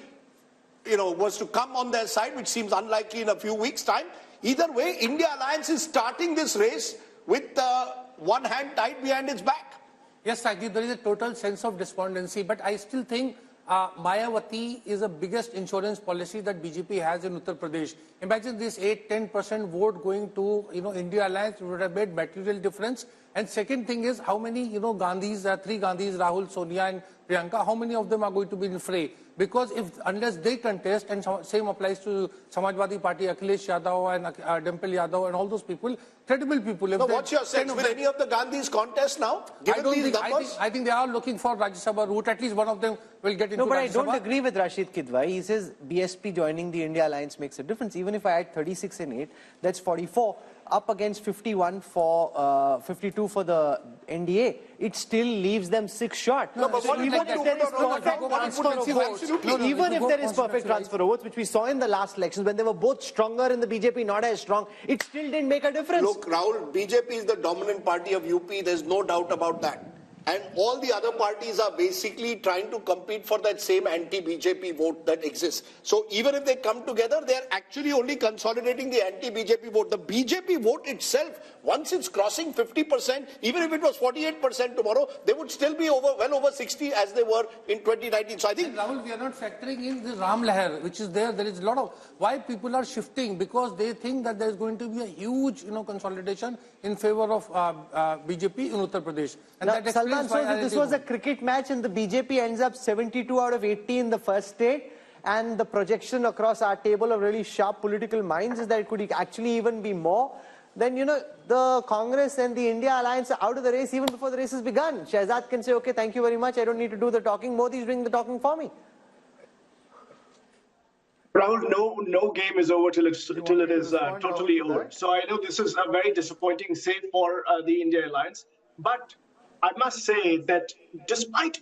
was to come on their side, which seems unlikely in a few weeks' time, either way, India alliance is starting this race with one hand tied behind its back. Yes, Rajdeep, there is a total sense of despondency, but I still think Mayawati is the biggest insurance policy that BJP has in Uttar Pradesh. Imagine this 8-10% vote going to India alliance would have made material difference. And second thing is how many Gandhis, three Gandhis, Rahul, Sonia and Priyanka, how many of them are going to be in fray? Because unless they contest, and same applies to Samajwadi Party, Akhilesh Yadav and Dimple Yadav and all those people, credible people. So what's your sense? Will any of the Gandhis contest now? I think they are looking for Rajya Sabha route. At least one of them will get into Rajya Sabha. No, but I don't agree with Rashid Kidwai. He says BSP joining the India alliance makes a difference. Even if I add 36 and 8, that's 44. Up against 51 for 52 for the NDA, it still leaves them 6 short. No, but even if there is perfect transfer of votes, even if there is perfect transfer of votes, which we saw in the last elections when they were both stronger in the BJP, not as strong, it still didn't make a difference. Look, Rahul, BJP is the dominant party of UP. There's no doubt about that. And all the other parties are basically trying to compete for that same anti-BJP vote that exists. So even if they come together, they're actually only consolidating the anti-BJP vote. The BJP vote itself, once it's crossing 50%, even if it was 48% tomorrow, they would still be well over 60 as they were in 2019. So I think... And Rahul, we are not factoring in the Ram Lahar, which is there. There is a lot of... Why people are shifting? Because they think that there is going to be a huge, consolidation in favor of BJP in Uttar Pradesh. And that Salman, so this was a cricket match and the BJP ends up 72 out of 80 in the first state, and the projection across our table of really sharp political minds is that it could actually even be more. Then, the Congress and the India alliance are out of the race even before the race has begun. Shehzad can say, okay, thank you very much, I don't need to do the talking. Modi is doing the talking for me. Rahul, no game is over till it is totally over. So I know this is a very disappointing save for the India alliance, but I must say that despite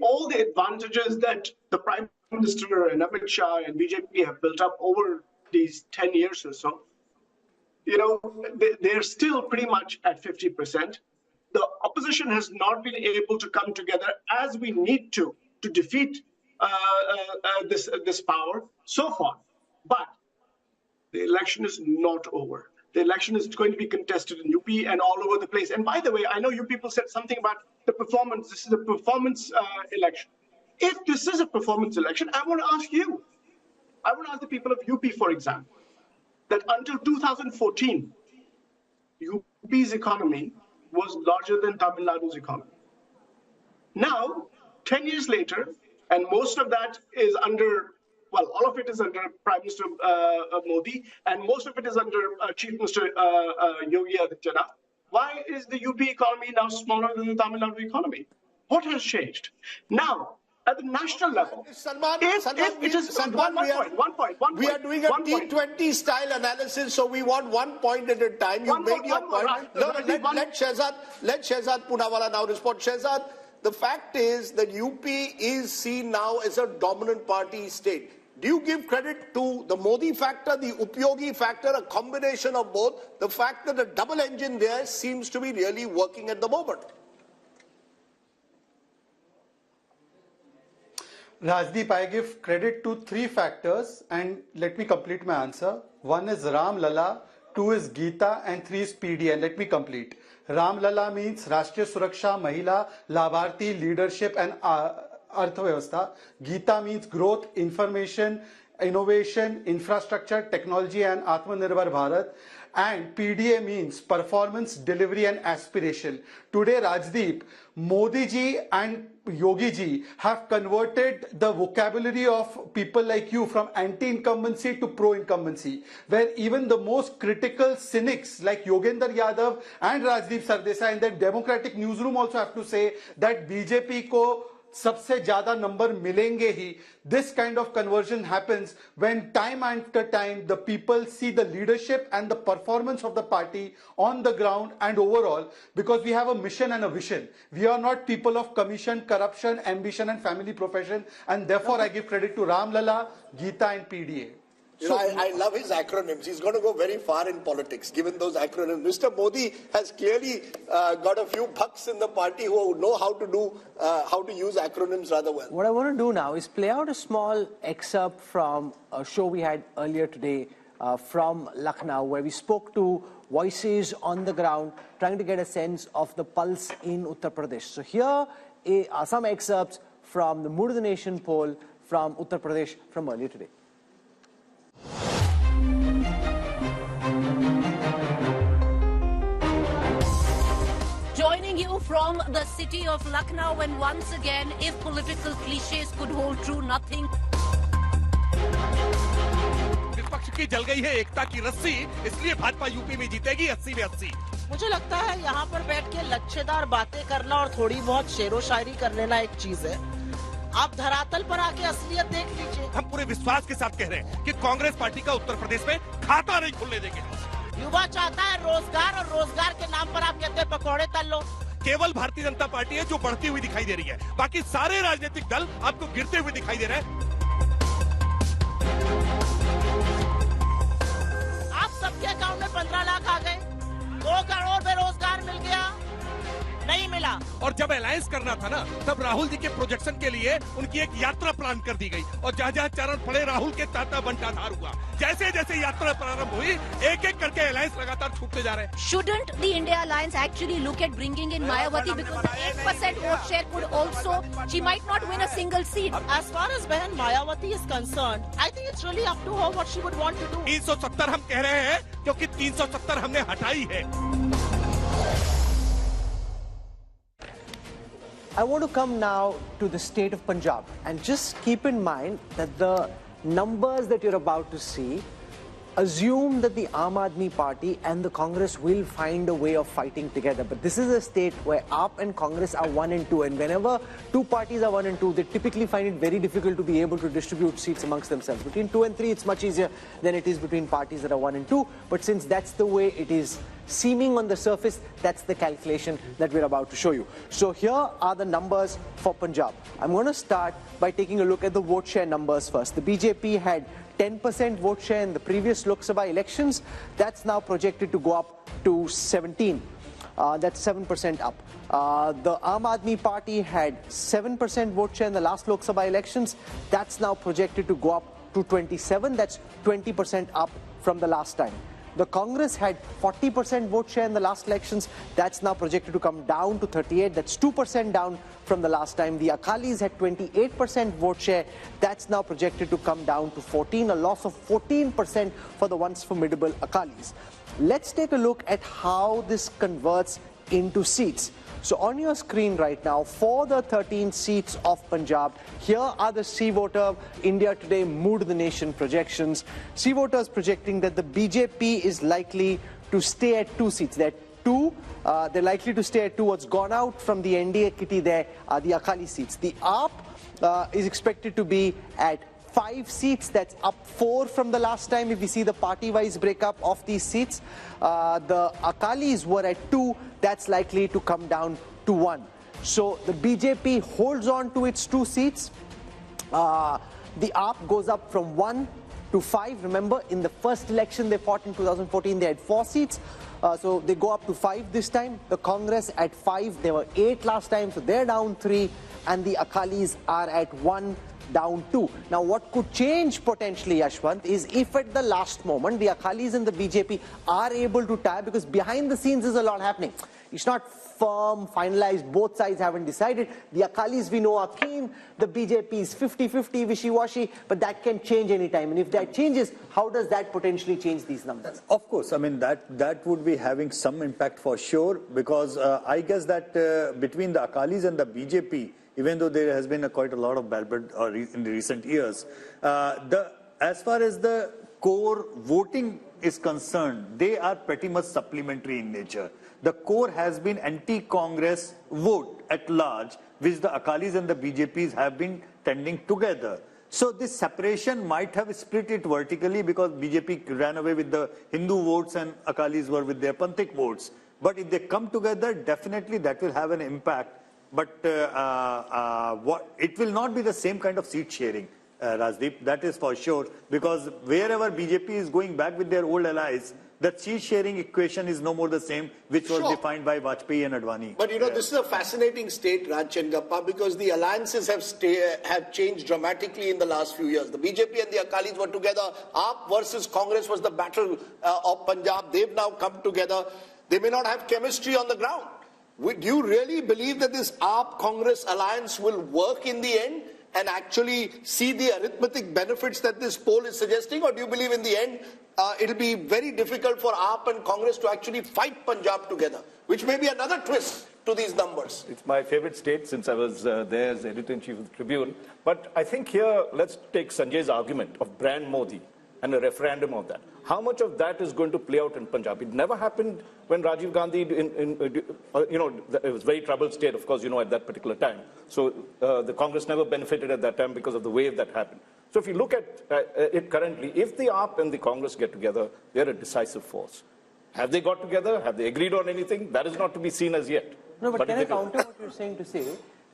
all the advantages that the Prime Minister and Amit Shah and BJP have built up over these 10 years or so, they're still pretty much at 50%. The opposition has not been able to come together as we need to defeat this power so far. But the election is not over. The election is going to be contested in UP and all over the place. And by the way, I know you people said something about the performance. This is a performance election. If this is a performance election, I want to ask you. I want to ask the people of UP, for example, that until 2014, UP's economy was larger than Tamil Nadu's economy. Now, 10 years later, and most of that is under, well, all of it is under Prime Minister Modi, and most of it is under Chief Minister Yogi Adityanath. Why is the UP economy now smaller than the Tamil Nadu economy? What has changed? Now, at the national level, we are doing a T20 style analysis, so we want 1 point at a time. You made your point. Let Shehzad Poonawala now respond. Shehzad, the fact is that UP is seen now as a dominant party state. Do you give credit to the Modi factor, the Upyogi factor, a combination of both? The fact that the double engine there seems to be really working at the moment. Rajdeep, I give credit to 3 factors, and let me complete my answer. 1 is Ram Lala, 2 is Geeta, and 3 is PD. And let me complete. Ram Lala means Rashtriya Suraksha, Mahila, Labharti, Leadership, and Arthvyavastha. Geeta means growth, information, innovation, infrastructure, technology, and Atmanirbhar Bharat. And PDA means performance, delivery, and aspiration. Today, Rajdeep, Modi ji and Yogi ji have converted the vocabulary of people like you from anti-incumbency to pro-incumbency, where even the most critical cynics like Yogendra Yadav and Rajdeep Sardesai in the Democratic newsroom also have to say that BJP ko सबसे ज्यादा number मिलेंगे ही. This kind of conversion happens when time after time the people see the leadership and the performance of the party on the ground and overall, because we have a mission and a vision. We are not people of commission, corruption, ambition and family profession, and therefore I give credit to Ram Lalla, Geeta and PDA. I love his acronyms. He's going to go very far in politics, given those acronyms. Mr. Modi has clearly got a few bucks in the party who know how to use acronyms rather well. What I want to do now is play out a small excerpt from a show we had earlier today from Lucknow, where we spoke to voices on the ground, trying to get a sense of the pulse in Uttar Pradesh. So here are some excerpts from the Mood of the Nation poll from Uttar Pradesh from earlier today. Joining you from the city of Lucknow, and once again, if political cliches could hold true, nothing. विपक्ष की जल गई है एकता की रस्सी, इसलिए Bhajpa UP में जीतेगी 80 में 80। मुझे लगता है यहाँ पर बैठ के लच्छेदार बातें करना और थोड़ी बहुत शेरो शायरी कर लेना एक चीज है। आप धरातल पर आके असलियत देख लीजिए। हम पूरे विश्वास के साथ कह रहे हैं कि कांग्रेस पार्टी का उत्तर प्रदेश में खाता नहीं खुलने देंगे। युवा चाहता है रोजगार, और रोजगार के नाम पर आप कहते हैं पकौड़े तल लो। केवल भारतीय जनता पार्टी है जो बढ़ती हुई दिखाई दे रही है, बाकी सारे राजनीतिक दल आपको गिरते हुए दिखाई दे रहे हैं। आप सबके अकाउंट में 15 लाख आ गए, 2 करोड़ बेरोजगार मिल गया, नहीं मिला। और जब अलायंस करना था ना, तब राहुल जी के प्रोजेक्शन के लिए उनकी एक यात्रा प्लान कर दी गई, और जहाँ-जहाँ चरण पड़े राहुल के ताता बंटाधार हुआ। जैसे जैसे यात्रा प्रारंभ हुई, एक एक करके अलायंस लगातार छूटते जा रहे हैं। Shouldn't the India Alliance actually look at bringing in Mayawati, because the 8% vote share could also, she might not win a single seat. As far as Behan Mayawati is concerned, I think it's really up to her what she would want to do. 370 हम कह रहे हैं क्योंकि 370 हमने हटाई है। I want to come now to the state of Punjab, and just keep in mind that the numbers that you're about to see assume that the Aam Aadmi Party and the Congress will find a way of fighting together. But this is a state where AAP and Congress are 1 and 2, and whenever two parties are 1 and 2, they typically find it very difficult to be able to distribute seats amongst themselves. Between 2 and 3, it's much easier than it is between parties that are 1 and 2. But since that's the way it is seeming on the surface, that's the calculation that we're about to show you. So here are the numbers for Punjab. I'm going to start by taking a look at the vote share numbers first. The BJP had 10% vote share in the previous Lok Sabha elections. That's now projected to go up to 17. That's 7% up. The Aam Aadmi Party had 7% vote share in the last Lok Sabha elections. That's now projected to go up to 27. That's 20% up from the last time. The Congress had 40% vote share in the last elections. That's now projected to come down to 38. That's 2% down from the last time. The Akalis had 28% vote share. That's now projected to come down to 14, a loss of 14% for the once formidable Akalis. Let's take a look at how this converts into seats. So on your screen right now, for the 13 seats of Punjab, here are the C-Voter India Today Mood of the Nation projections. C-Voters projecting that the BJP is likely to stay at 2 seats. They're likely to stay at 2. What's gone out from the NDA kitty there are the Akali seats. The AAP is expected to be at 5 seats. That's up 4 from the last time if we see the party-wise breakup of these seats. The Akalis were at 2. That's likely to come down to 1. So the BJP holds on to its 2 seats. The AAP goes up from 1 to 5. Remember, in the first election they fought in 2014, they had 4 seats. So they go up to 5 this time. The Congress at 5. There were 8 last time, so they're down 3. And the Akalis are at 1, down 2. Now what could change potentially, Yashwant, is if at the last moment the Akalis and the BJP are able to tie, because behind the scenes there's a lot happening. It's not firm, finalized, both sides haven't decided. The Akalis we know are keen, the BJP is 50-50, wishy-washy, but that can change anytime. And if that changes, how does that potentially change these numbers? Of course, I mean that would be having some impact for sure, because I guess that between the Akalis and the BJP, even though there has been quite a lot of bad blood in the recent years, as far as the core voting is concerned, they are pretty much supplementary in nature. the core has been anti-Congress vote at large, which the Akalis and the BJPs have been tending together. So this separation might have split it vertically because BJP ran away with the Hindu votes and Akalis were with their Panthik votes. But if they come together, definitely that will have an impact. But it will not be the same kind of seat sharing, Rajdeep, that is for sure. Because wherever BJP is going back with their old allies, the seat sharing equation is no more the same, which was defined by Vajpayee and Advani. But you know, this is a fascinating state, Raj Chengappa, because the alliances have changed dramatically in the last few years. The BJP and the Akalis were together. AAP versus Congress was the battle of Punjab. They've now come together. They may not have chemistry on the ground. Do you really believe that this AAP-Congress alliance will work in the end and actually see the arithmetic benefits that this poll is suggesting? Or do you believe in the end it'll be very difficult for AAP and Congress to actually fight Punjab together, which may be another twist to these numbers? It's my favorite state since I was there as editor-in-chief of the Tribune. But I think here, let's take Sanjay's argument of brand Modi and a referendum of that. How much of that is going to play out in Punjab? It never happened when Rajiv Gandhi, it was a very troubled state, of course, at that particular time. So the Congress never benefited at that time because of the wave that happened. So if you look at it currently, if the AAP and the Congress get together, they're a decisive force. Have they got together? Have they agreed on anything? That is not to be seen as yet. No, but can I counter what you're saying to say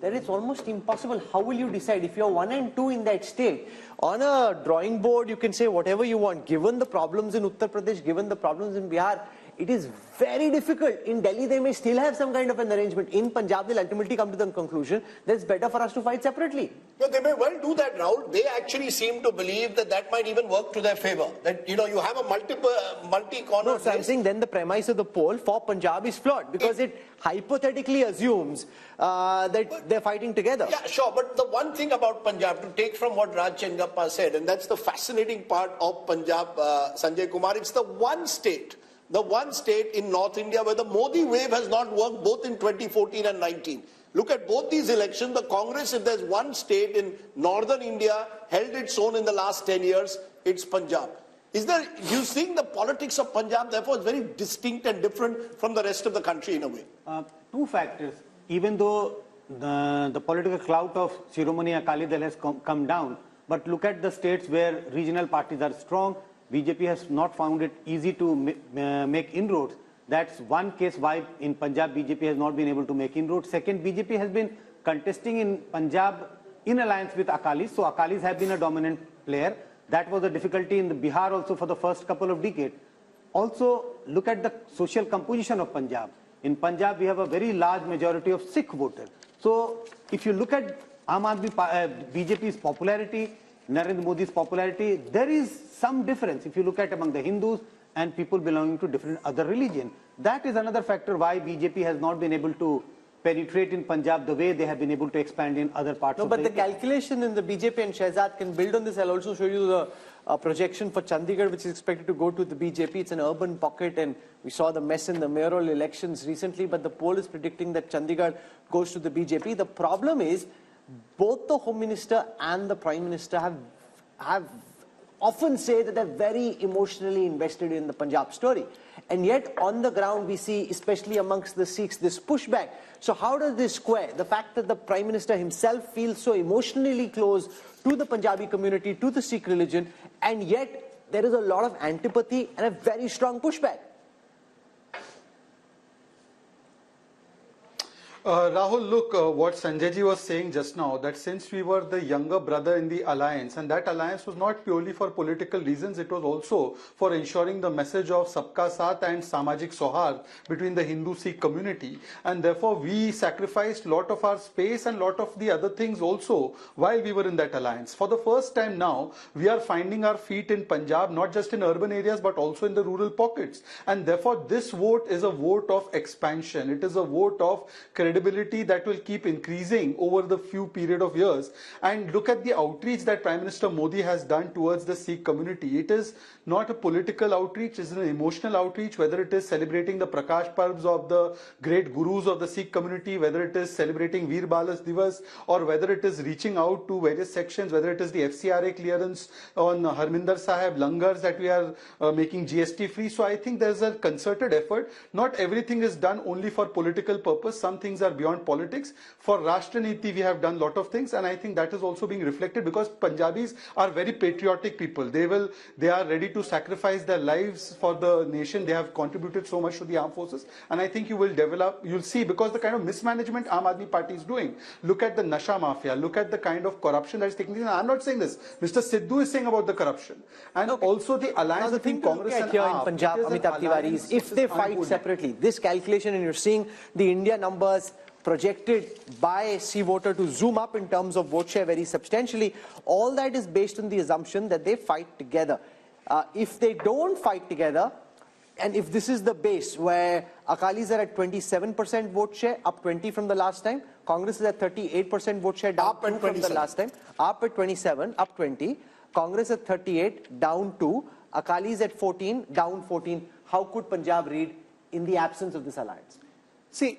that it's almost impossible? How will you decide if you're 1 and 2 in that state? On a drawing board, you can say whatever you want. Given the problems in Uttar Pradesh, given the problems in Bihar, it is very difficult. In Delhi, they may still have some kind of an arrangement. In Punjab, they'll ultimately come to the conclusion that it's better for us to fight separately. No, they may well do that, Rahul. They actually seem to believe that that might even work to their favor. That, you have a multi-corner. No, so I'm saying then the premise of the poll for Punjab is flawed because it hypothetically assumes that they're fighting together. Yeah, sure. But the one thing about Punjab, to take from what Raj Chengappa said, and that's the fascinating part of Punjab, Sanjay Kumar, it's the one state in North India where the Modi wave has not worked both in 2014 and 19. Look at both these elections. The Congress, if there's one state in northern India, held its own in the last 10 years, it's Punjab. You think the politics of Punjab, therefore, is very distinct and different from the rest of the country in a way? Two factors. Even though the political clout of Shiromani Akali Dal has come down, but look at the states where regional parties are strong. BJP has not found it easy to make inroads. That's one case why in Punjab BJP has not been able to make inroads. Second, BJP has been contesting in Punjab in alliance with Akalis. So Akalis have been a dominant player. That was a difficulty in the Bihar also for the first couple of decades. Also, look at the social composition of Punjab. In Punjab, we have a very large majority of Sikh voters. So if you look at BJP's popularity, Narendra Modi's popularity, there is some difference if you look at among the Hindus and people belonging to different other religions. That is another factor why BJP has not been able to penetrate in Punjab the way they have been able to expand in other parts of the India. No, but the calculation in the BJP and Shehzad can build on this. I'll also show you the projection for Chandigarh, which is expected to go to the BJP. It's an urban pocket, and we saw the mess in the mayoral elections recently, but the poll is predicting that Chandigarh goes to the BJP. The problem is both the Home Minister and the Prime Minister have often say that they're very emotionally invested in the Punjab story. And yet on the ground we see, especially amongst the Sikhs, this pushback. So how does this square? The fact that the Prime Minister himself feels so emotionally close to the Punjabi community, to the Sikh religion, and yet there is a lot of antipathy and a very strong pushback. Rahul, look, what Sanjayji was saying just now, that since we were the younger brother in the alliance, and that alliance was not purely for political reasons, it was also for ensuring the message of Sabka Saath and Samajik Sohar between the Hindu-Sikh community. And therefore, we sacrificed a lot of our space and a lot of the other things also while we were in that alliance. For the first time now, we are finding our feet in Punjab, not just in urban areas, but also in the rural pockets. And therefore, this vote is a vote of expansion. It is a vote of credibility credibility that will keep increasing over the few period of years. And look at the outreach that Prime Minister Modi has done towards the Sikh community. It is not a political outreach, it is an emotional outreach, whether it is celebrating the Prakash Parbs of the great gurus of the Sikh community, whether it is celebrating Veer Balas Divas, or whether it is reaching out to various sections, whether it is the FCRA clearance on Harminder Sahib, langars that we are making GST free. So I think there's a concerted effort. Not everything is done only for political purpose. Some things are beyond politics. For Rashtra Niti, we have done a lot of things, and I think that is also being reflected because Punjabis are very patriotic people. They are ready to sacrifice their lives for the nation. They have contributed so much to the armed forces, and I think you'll see, because the kind of mismanagement Aam Aadmi Party is doing. Look at the Nasha Mafia, look at the kind of corruption that is taking place. I'm not saying this. Mr. Sidhu is saying about the corruption. And also the alliance between Congress and here AAP, in Punjab, Amitabh Tiwari, is if they fight separately, this calculation, and you're seeing the India numbers projected by C voter to zoom up in terms of vote share very substantially, all that is based on the assumption that they fight together. If they don't fight together, and if this is the base where Akalis are at 27% vote share, up 20 from the last time, Congress is at 38% vote share, down 2 from the last time, up at 27, up 20, Congress at 38, down 2, Akalis at 14, down 14. How could Punjab read in the absence of this alliance? See,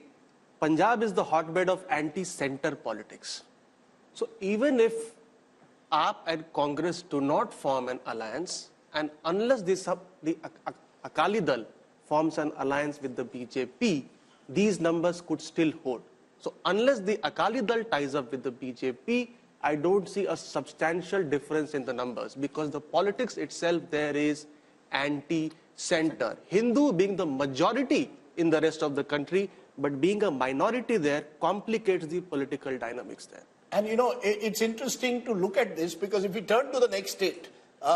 Punjab is the hotbed of anti-center politics. So even if AAP and Congress do not form an alliance, and unless the Akali Dal forms an alliance with the BJP, these numbers could still hold. So unless the Akali Dal ties up with the BJP, I don't see a substantial difference in the numbers, because the politics itself there is anti-center. Hindu being the majority in the rest of the country, but being a minority there complicates the political dynamics there. And you know, it's interesting to look at this, because if we turn to the next state,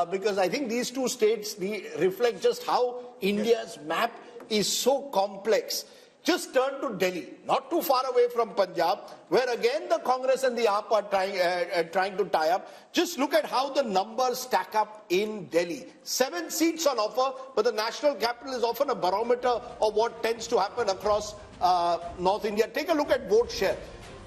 because I think these two states reflect just how India's map is so complex. Just turn to Delhi, not too far away from Punjab, where again the Congress and the AAP are trying to tie up. Just look at how the numbers stack up in Delhi. 7 seats on offer, but the national capital is often a barometer of what tends to happen across North India. Take a look at vote share.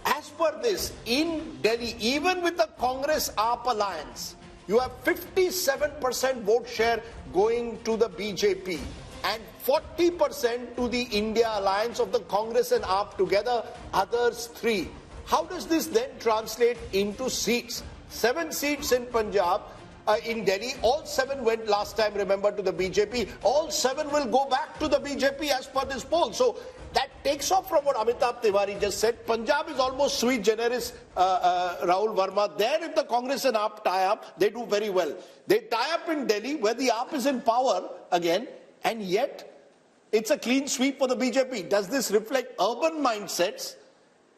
As per this, in Delhi, even with the Congress-AAP alliance, you have 57% vote share going to the BJP and 40% to the India alliance of the Congress and AAP together, others 3. How does this then translate into seats? 7 seats in Punjab, in Delhi, all 7 went last time, remember, to the BJP. All 7 will go back to the BJP as per this poll. So that takes off from what Amitabh Tiwari just said. Punjab is almost sui generis, Rahul Verma. There, if the Congress and AAP tie up, they do very well. They tie up in Delhi, where the AAP is in power again, and yet it's a clean sweep for the BJP. Does this reflect urban mindsets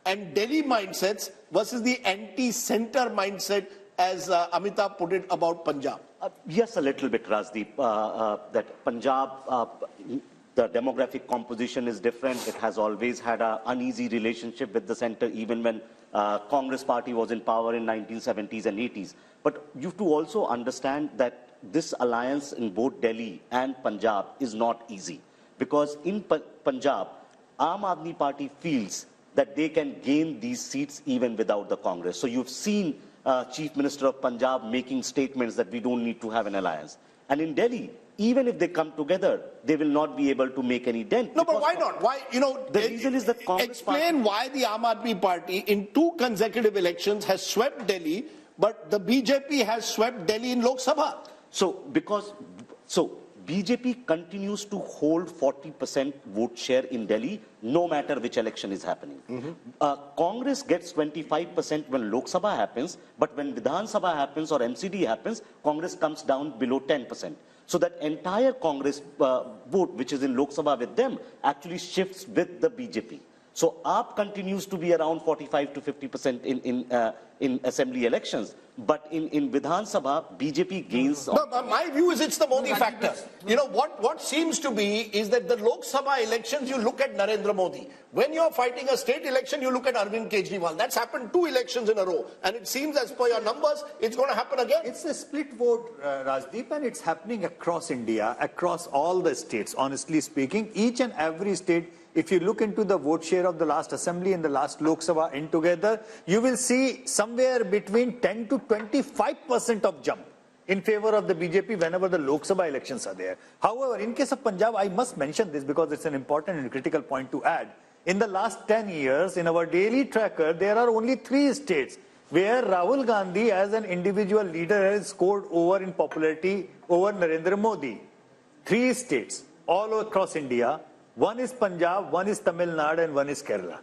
and Delhi mindsets versus the anti-center mindset, as Amitabh put it about Punjab? Yes, a little bit, Rajdeep. That Punjab, the demographic composition is different. It has always had an uneasy relationship with the center, even when Congress party was in power in 1970s and 80s. But you have to also understand that this alliance in both Delhi and Punjab is not easy. Because in Punjab, Aam Aadmi Party feels that they can gain these seats even without the Congress. So you've seen Chief Minister of Punjab making statements that we don't need to have an alliance. And in Delhi, even if they come together, they will not be able to make any dent. No, but why not? Why, you know, the reason is that Congress explain why the Aam Aadmi Party in 2 consecutive elections has swept Delhi, but the BJP has swept Delhi in Lok Sabha. So BJP continues to hold 40% vote share in Delhi, no matter which election is happening. Congress gets 25% when Lok Sabha happens, but when Vidhan Sabha happens or MCD happens, Congress comes down below 10%. So that entire Congress vote, which is in Lok Sabha with them, actually shifts with the BJP. So AAP continues to be around 45 to 50% in assembly elections. But in Vidhan Sabha, BJP gains. No, my view is it's the Modi factor. You know, what seems to be is that the Lok Sabha elections, you look at Narendra Modi. When you're fighting a state election, you look at Arvind Kejriwal. That's happened 2 elections in a row. And it seems, as per your numbers, it's going to happen again. It's a split vote, Rajdeep, and it's happening across India, across all the states. Honestly speaking, each and every state if you look into the vote share of the last assembly and the last Lok Sabha in together, you will see somewhere between 10 to 25% of jump in favor of the BJP whenever the Lok Sabha elections are there. However, in case of Punjab, I must mention this because it's an important and critical point to add. In the last 10 years, in our daily tracker, there are only 3 states where Rahul Gandhi as an individual leader has scored over in popularity over Narendra Modi. 3 states all across India. One is Punjab, one is Tamil Nadu, and one is Kerala.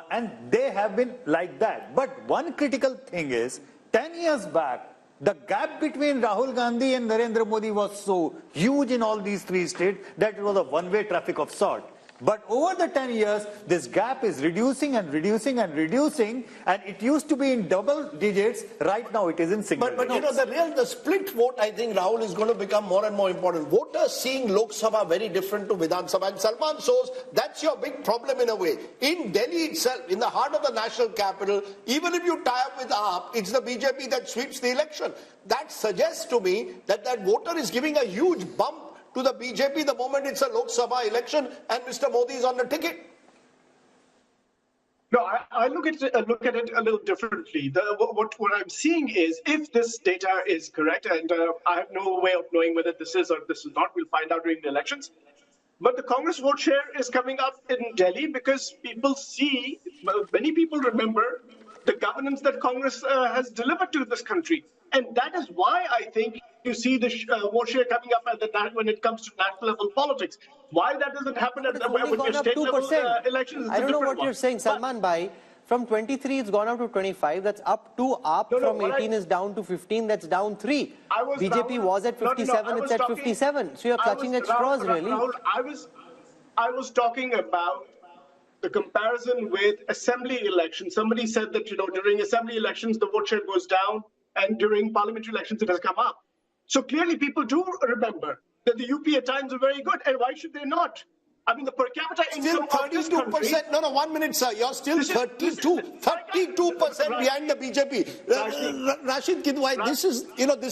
And they have been like that. But one critical thing is, 10 years back, the gap between Rahul Gandhi and Narendra Modi was so huge in all these 3 states that it was a one-way traffic of sort. But over the 10 years, this gap is reducing and reducing and reducing, and it used to be in double digits. Right now, it is in single digits. But you know, the split vote, I think, Rahul, is going to become more and more important. Voters seeing Lok Sabha very different to Vidhan Sabha. And Salman shows that's your big problem in a way. In Delhi itself, in the heart of the national capital, even if you tie up with AAP, it's the BJP that sweeps the election. That suggests to me that that voter is giving a huge bump to the BJP the moment it's a Lok Sabha election and Mr. Modi is on the ticket. No, I look at it a little differently. What I'm seeing is, if this data is correct, and I have no way of knowing whether this is or this is not, we'll find out during the elections. But the Congress vote share is coming up in Delhi because people see, many people remember the governance that Congress has delivered to this country. And that is why I think you see the vote share coming up when it comes to national level politics. Why that doesn't happen with your state level elections? I don't know what you're saying, Salman Bhai. From 23, it's gone up to 25. That's up 2 up. From 18 is down to 15. That's down 3. BJP was at 57. It's at 57. So you're clutching at straws, really. Rahul, I was talking about the comparison with assembly elections. Somebody said that, during assembly elections, the vote share goes down, and during parliamentary elections, it has come up. So clearly, people do remember that the UP at times are very good, and why should they not? I mean, the per capita income of this country... No, 1 minute, sir. You're still 32% behind the BJP. Rashid Kidwai, this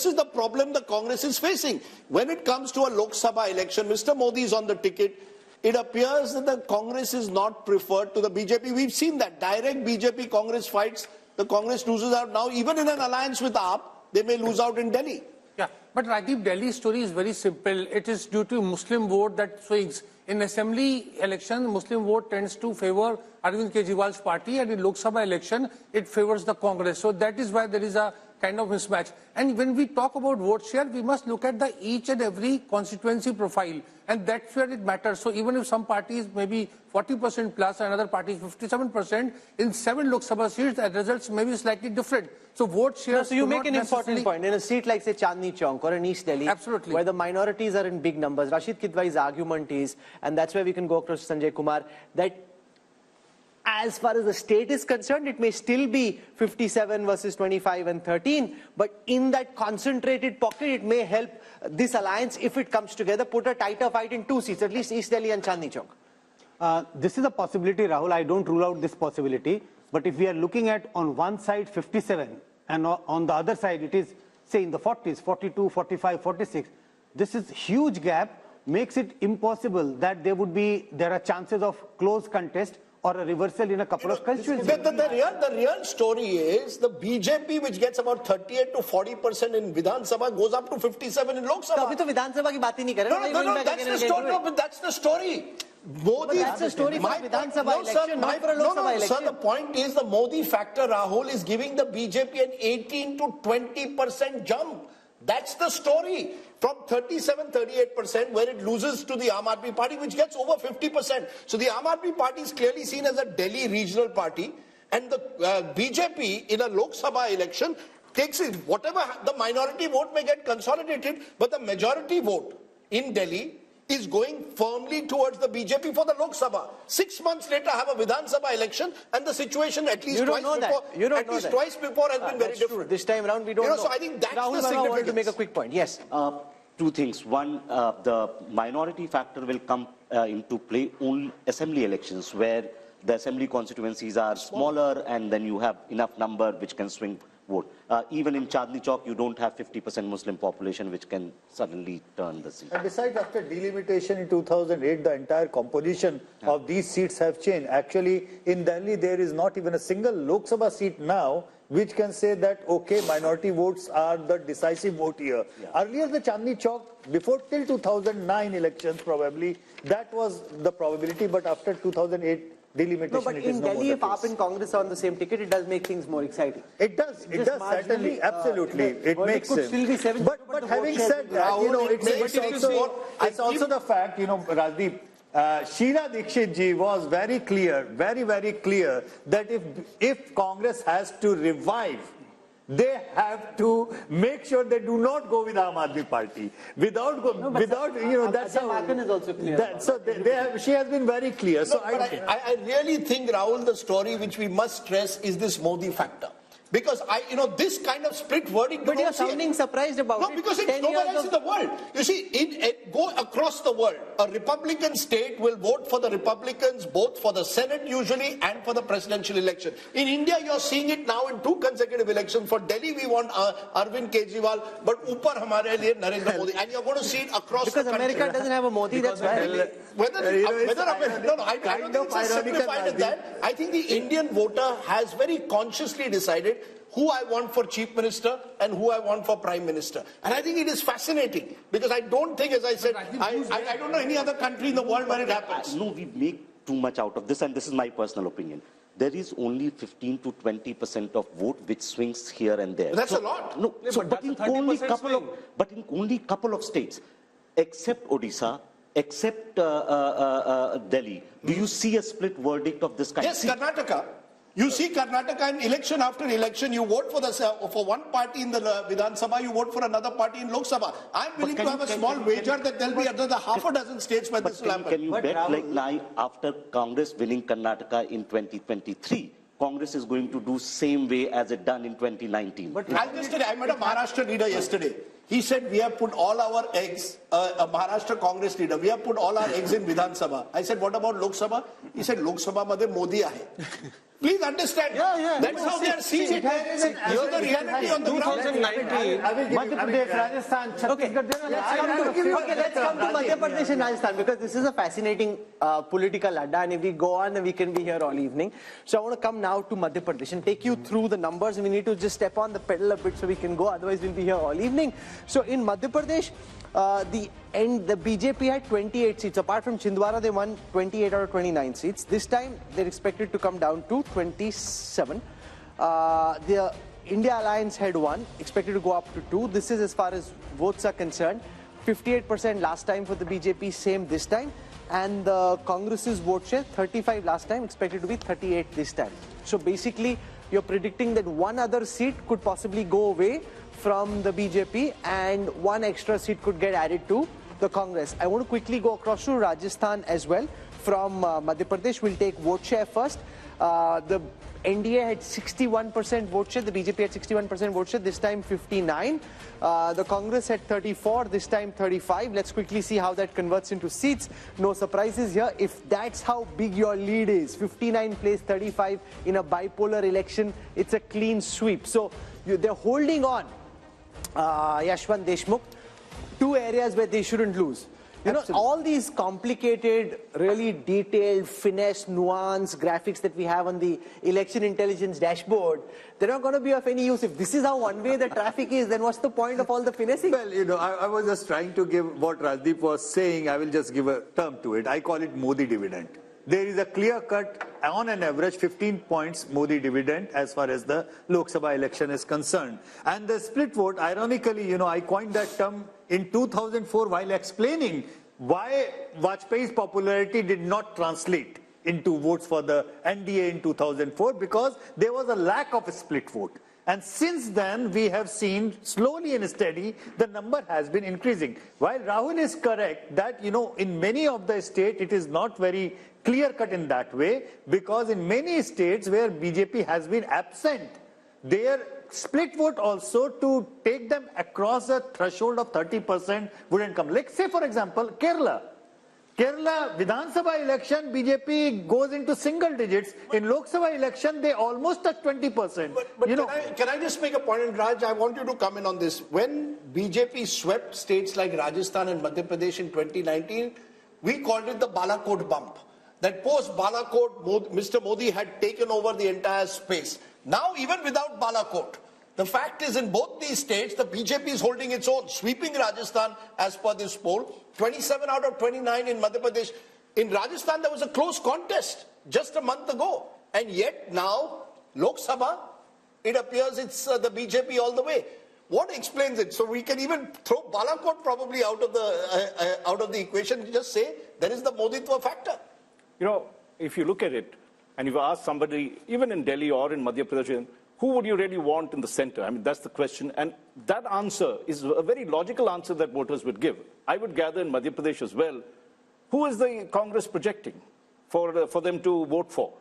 is the problem the Congress is facing. When it comes to a Lok Sabha election, Mr. Modi is on the ticket. It appears that the Congress is not preferred to the BJP. We've seen that direct BJP-Congress fights. The Congress loses out now. Even in an alliance with AAP, they may lose out in Delhi. Yeah, but Rajdeep, Delhi's story is very simple. It is due to Muslim vote that swings. In assembly election, Muslim vote tends to favor Arvind Kejriwal's party, and in Lok Sabha election, it favors the Congress. So that is why there is a kind of mismatch. And when we talk about vote share, we must look at each and every constituency profile, and that's where it matters. So even if some parties may be 40% plus, another party is 57%, in 7 Lok Sabha seats, the results may be slightly different. So vote share. So you make an important point. In a seat like, say, Chandni Chowk or in East Delhi, absolutely, where the minorities are in big numbers, Rashid Kidwai's argument is, and that's where we can go across to Sanjay Kumar, that as far as the state is concerned, it may still be 57 versus 25 and 13, but in that concentrated pocket, it may help this alliance, if it comes together, put a tighter fight in 2 seats, at least East Delhi and Chandni Chowk. This is a possibility, Rahul. I don't rule out this possibility. But if we are looking at on one side 57 and on the other side it is, say, in the 40s, 42, 45, 46, this is huge gap, makes it impossible that there are chances of close contest or a reversal in a couple of constituencies. The real story is the BJP, which gets about 38 to 40% in Vidhan Sabha, goes up to 57 in Lok Sabha. Abhi to Vidhan Sabha ki baat hi nahi kar rahe. No, that's the story. No, but that's the story. Modi, that's the story for Vidhan Sabha election, not for a Lok Sabha election. Sir, the point is the Modi factor, Rahul, is giving the BJP an 18 to 20% jump. That's the story. From 37-38%, where it loses to the Aam Aadmi Party, which gets over 50%. So the Aam Aadmi Party is clearly seen as a Delhi regional party, and the BJP in a Lok Sabha election takes it. Whatever the minority vote may get consolidated, but the majority vote in Delhi is going firmly towards the BJP for the Lok Sabha. 6 months later, have a Vidhan Sabha election, and the situation at least twice before has been very different. This time around, we don't know. So I think that's Rahul, the significance. I wanted to make a quick point. Yes. 2 things. One, the minority factor will come into play only assembly elections, where the assembly constituencies are smaller, and then you have enough number which can swing vote. Even in Chandni Chowk, you don't have 50% Muslim population, which can suddenly turn the seat. And besides, after delimitation in 2008, the entire composition of these seats have changed. Actually, in Delhi, there is not even a single Lok Sabha seat now which can say that, okay, minority votes are the decisive vote here. Earlier, the Chandni Chowk, before till 2009 elections probably, that was the probability, but after 2008 delimitation, no, but in Delhi, if AAP and Congress are on the same ticket, it does make things more exciting. It does, certainly, absolutely. It makes could still be 7, but having said that, you know, it's also the fact, you know, Rajdeep, Sheila Dikshit ji was very clear, very clear that if Congress has to revive, they have to make sure they do not go with Aam Aadmi Party. Without you know, that's how. Is also clear. So she has been very clear. So I really think, Rahul, the story which we must stress is this Modi factor. Because this kind of split verdict. But you're sounding surprised about it. No, because it's nowhere else in the world. You see, go across the world. A Republican state will vote for the Republicans, both for the Senate usually and for the presidential election. In India, you're seeing it now in 2 consecutive elections. For Delhi, we want Arvind Kejriwal, but upar hamare liye Narendra Modi. And you're going to see it across the country. Because America doesn't have a Modi, that's why. I don't think it's as simplified as that. I think the Indian voter has very consciously decided who I want for Chief Minister and who I want for Prime Minister. And I think it is fascinating because I don't think, as I said, I don't know any other country in the world where it happens. No, we make too much out of this, and this is my personal opinion. There is only 15 to 20% of vote which swings here and there. That's a lot. No, but in only couple of states, except Odisha, except Delhi, do you see a split verdict of this kind? Yes, Karnataka. You see Karnataka in election after election, you vote for one party in the Vidhan Sabha, you vote for another party in Lok Sabha. I'm willing to have a small wager that there'll be another half a dozen states where this will happen. Can you bet like now, after Congress winning Karnataka in 2023, Congress is going to do same way as it done in 2019? But I met a Maharashtra leader yesterday. He said, we have put all our eggs, a Maharashtra Congress leader, we have put all our eggs in Vidhan Sabha. I said, what about Lok Sabha? He said, Lok Sabha madhe Modi aahe. Please understand. That's how they are seeing it. Here's the reality on the ground. 2019. Madhya Pradesh, Rajasthan, Chhattisgarh. Let's come to Madhya Pradesh and Rajasthan because this is a fascinating political adda, and if we go on, we can be here all evening. So I want to come now to Madhya Pradesh and take you through the numbers. We need to just step on the pedal a bit so we can go, otherwise we'll be here all evening. So in Madhya Pradesh, the BJP had 28 seats. Apart from Chhindwara, they won 28 out of 29 seats. This time, they're expected to come down to 27. The India Alliance had 1, expected to go up to 2. This is as far as votes are concerned. 58% last time for the BJP, same this time. And the Congress's vote share, 35 last time, expected to be 38 this time. So basically, you're predicting that one other seat could possibly go away from the BJP and one extra seat could get added to the Congress. I want to quickly go across to Rajasthan as well. From Madhya Pradesh, we'll take vote share first. The NDA had 61% vote share, the BJP had 61% vote share, this time 59. The Congress had 34, this time 35. Let's quickly see how that converts into seats. No surprises here. If that's how big your lead is, 59 plays 35 in a bipolar election, it's a clean sweep. So they're holding on, Yashwant Deshmukh, 2 areas where they shouldn't lose. You know, all these complicated, really detailed, finesse, nuance graphics that we have on the election intelligence dashboard, they're not going to be of any use. If this is how one-way the traffic is, then what's the point of all the finessing? Well, you know, I was just trying to give what Rajdeep was saying. I will just give a term to it. I call it Modi dividend. There is a clear cut, on an average, 15 points Modi dividend as far as the Lok Sabha election is concerned. And the split vote, ironically, you know, I coined that term in 2004 while explaining why Vajpayee's popularity did not translate into votes for the NDA in 2004, because there was a lack of a split vote. And since then, we have seen slowly and steady, the number has been increasing. While Rahul is correct that, you know, in many of the states, it is not very clear cut in that way, because in many states where BJP has been absent, their split vote also to take them across a threshold of 30% wouldn't come. Like say, for example, Kerala. Kerala Vidhan Sabha election, BJP goes into single digits. In Lok Sabha election, they almost touch 20%. But can I just make a point, and Raj, I want you to come in on this. When BJP swept states like Rajasthan and Madhya Pradesh in 2019, we called it the Balakot bump. That post-Balakot, Mr. Modi had taken over the entire space. Now, even without Balakot, the fact is in both these states, the BJP is holding its own, sweeping Rajasthan as per this poll. 27 out of 29 in Madhya Pradesh. In Rajasthan, there was a close contest just a month ago. And yet now, Lok Sabha, it appears it's the BJP all the way. What explains it? So we can even throw Balakot probably out of the equation. Just say there is the Moditwa factor. If you look at it, and if you ask somebody, even in Delhi or in Madhya Pradesh, who would you really want in the center? I mean, that's the question. And that answer is a very logical answer that voters would give. I would gather in Madhya Pradesh as well, who is the Congress projecting for them to vote for?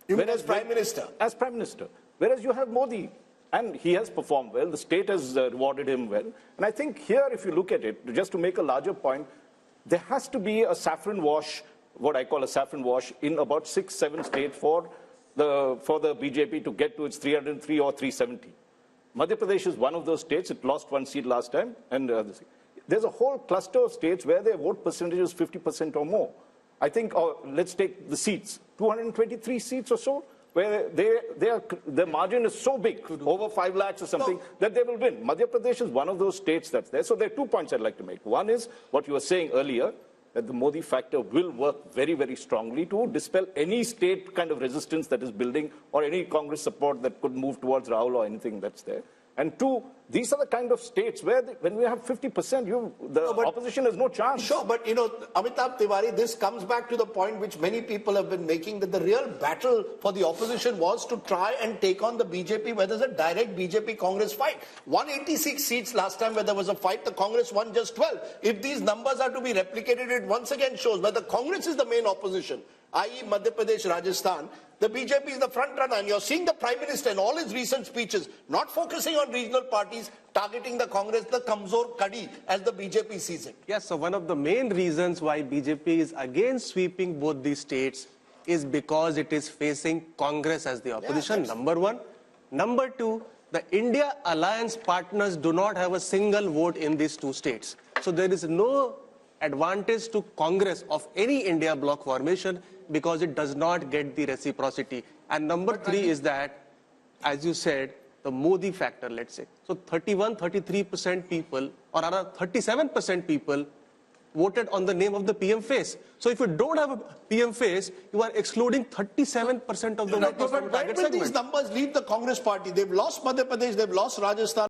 As Prime Minister? As Prime Minister. Whereas you have Modi, and he has performed well. The state has rewarded him well. And I think here, if you look at it, just to make a larger point, there has to be a saffron wash, what I call a saffron wash, in about 6-7 states for the BJP to get to its 303 or 370. Madhya Pradesh is one of those states. It lost 1 seat last time. And there's a whole cluster of states where their vote percentage is 50% or more. I think, let's take the seats, 223 seats or so, where their margin is so big, over 5 lakhs or something, that they will win. Madhya Pradesh is one of those states that's there. So there are 2 points I'd like to make. One is what you were saying earlier, that the Modi factor will work very, very strongly to dispel any state kind of resistance that is building or any Congress support that could move towards Rahul or anything that's there. And 2, these are the kind of states where when we have 50%, opposition has no chance. Sure, but Amitabh Tiwari, this comes back to the point which many people have been making, that the real battle for the opposition was to try and take on the BJP, where there's a direct BJP-Congress fight. 186 seats last time where there was a fight, the Congress won just 12. If these numbers are to be replicated, it once again shows where the Congress is the main opposition, i.e. Madhya Pradesh, Rajasthan, the BJP is the front runner, and you're seeing the Prime Minister in all his recent speeches not focusing on regional parties, targeting the Congress, the Kamzor Kadi, as the BJP sees it. Yes, so one of the main reasons why BJP is against sweeping both these states is because it is facing Congress as the opposition, number one. Number two, the India alliance partners do not have a single vote in these 2 states. So there is no advantage to Congress of any India bloc formation because it does not get the reciprocity. And number 3 is that, as you said, the Modi factor, let's say. So 33% people, or around 37% people, voted on the name of the PM face. So if you don't have a PM face, you are excluding 37% of the voters from the target segment. But when will these numbers leave the Congress party? They've lost Madhya Pradesh, they've lost Rajasthan.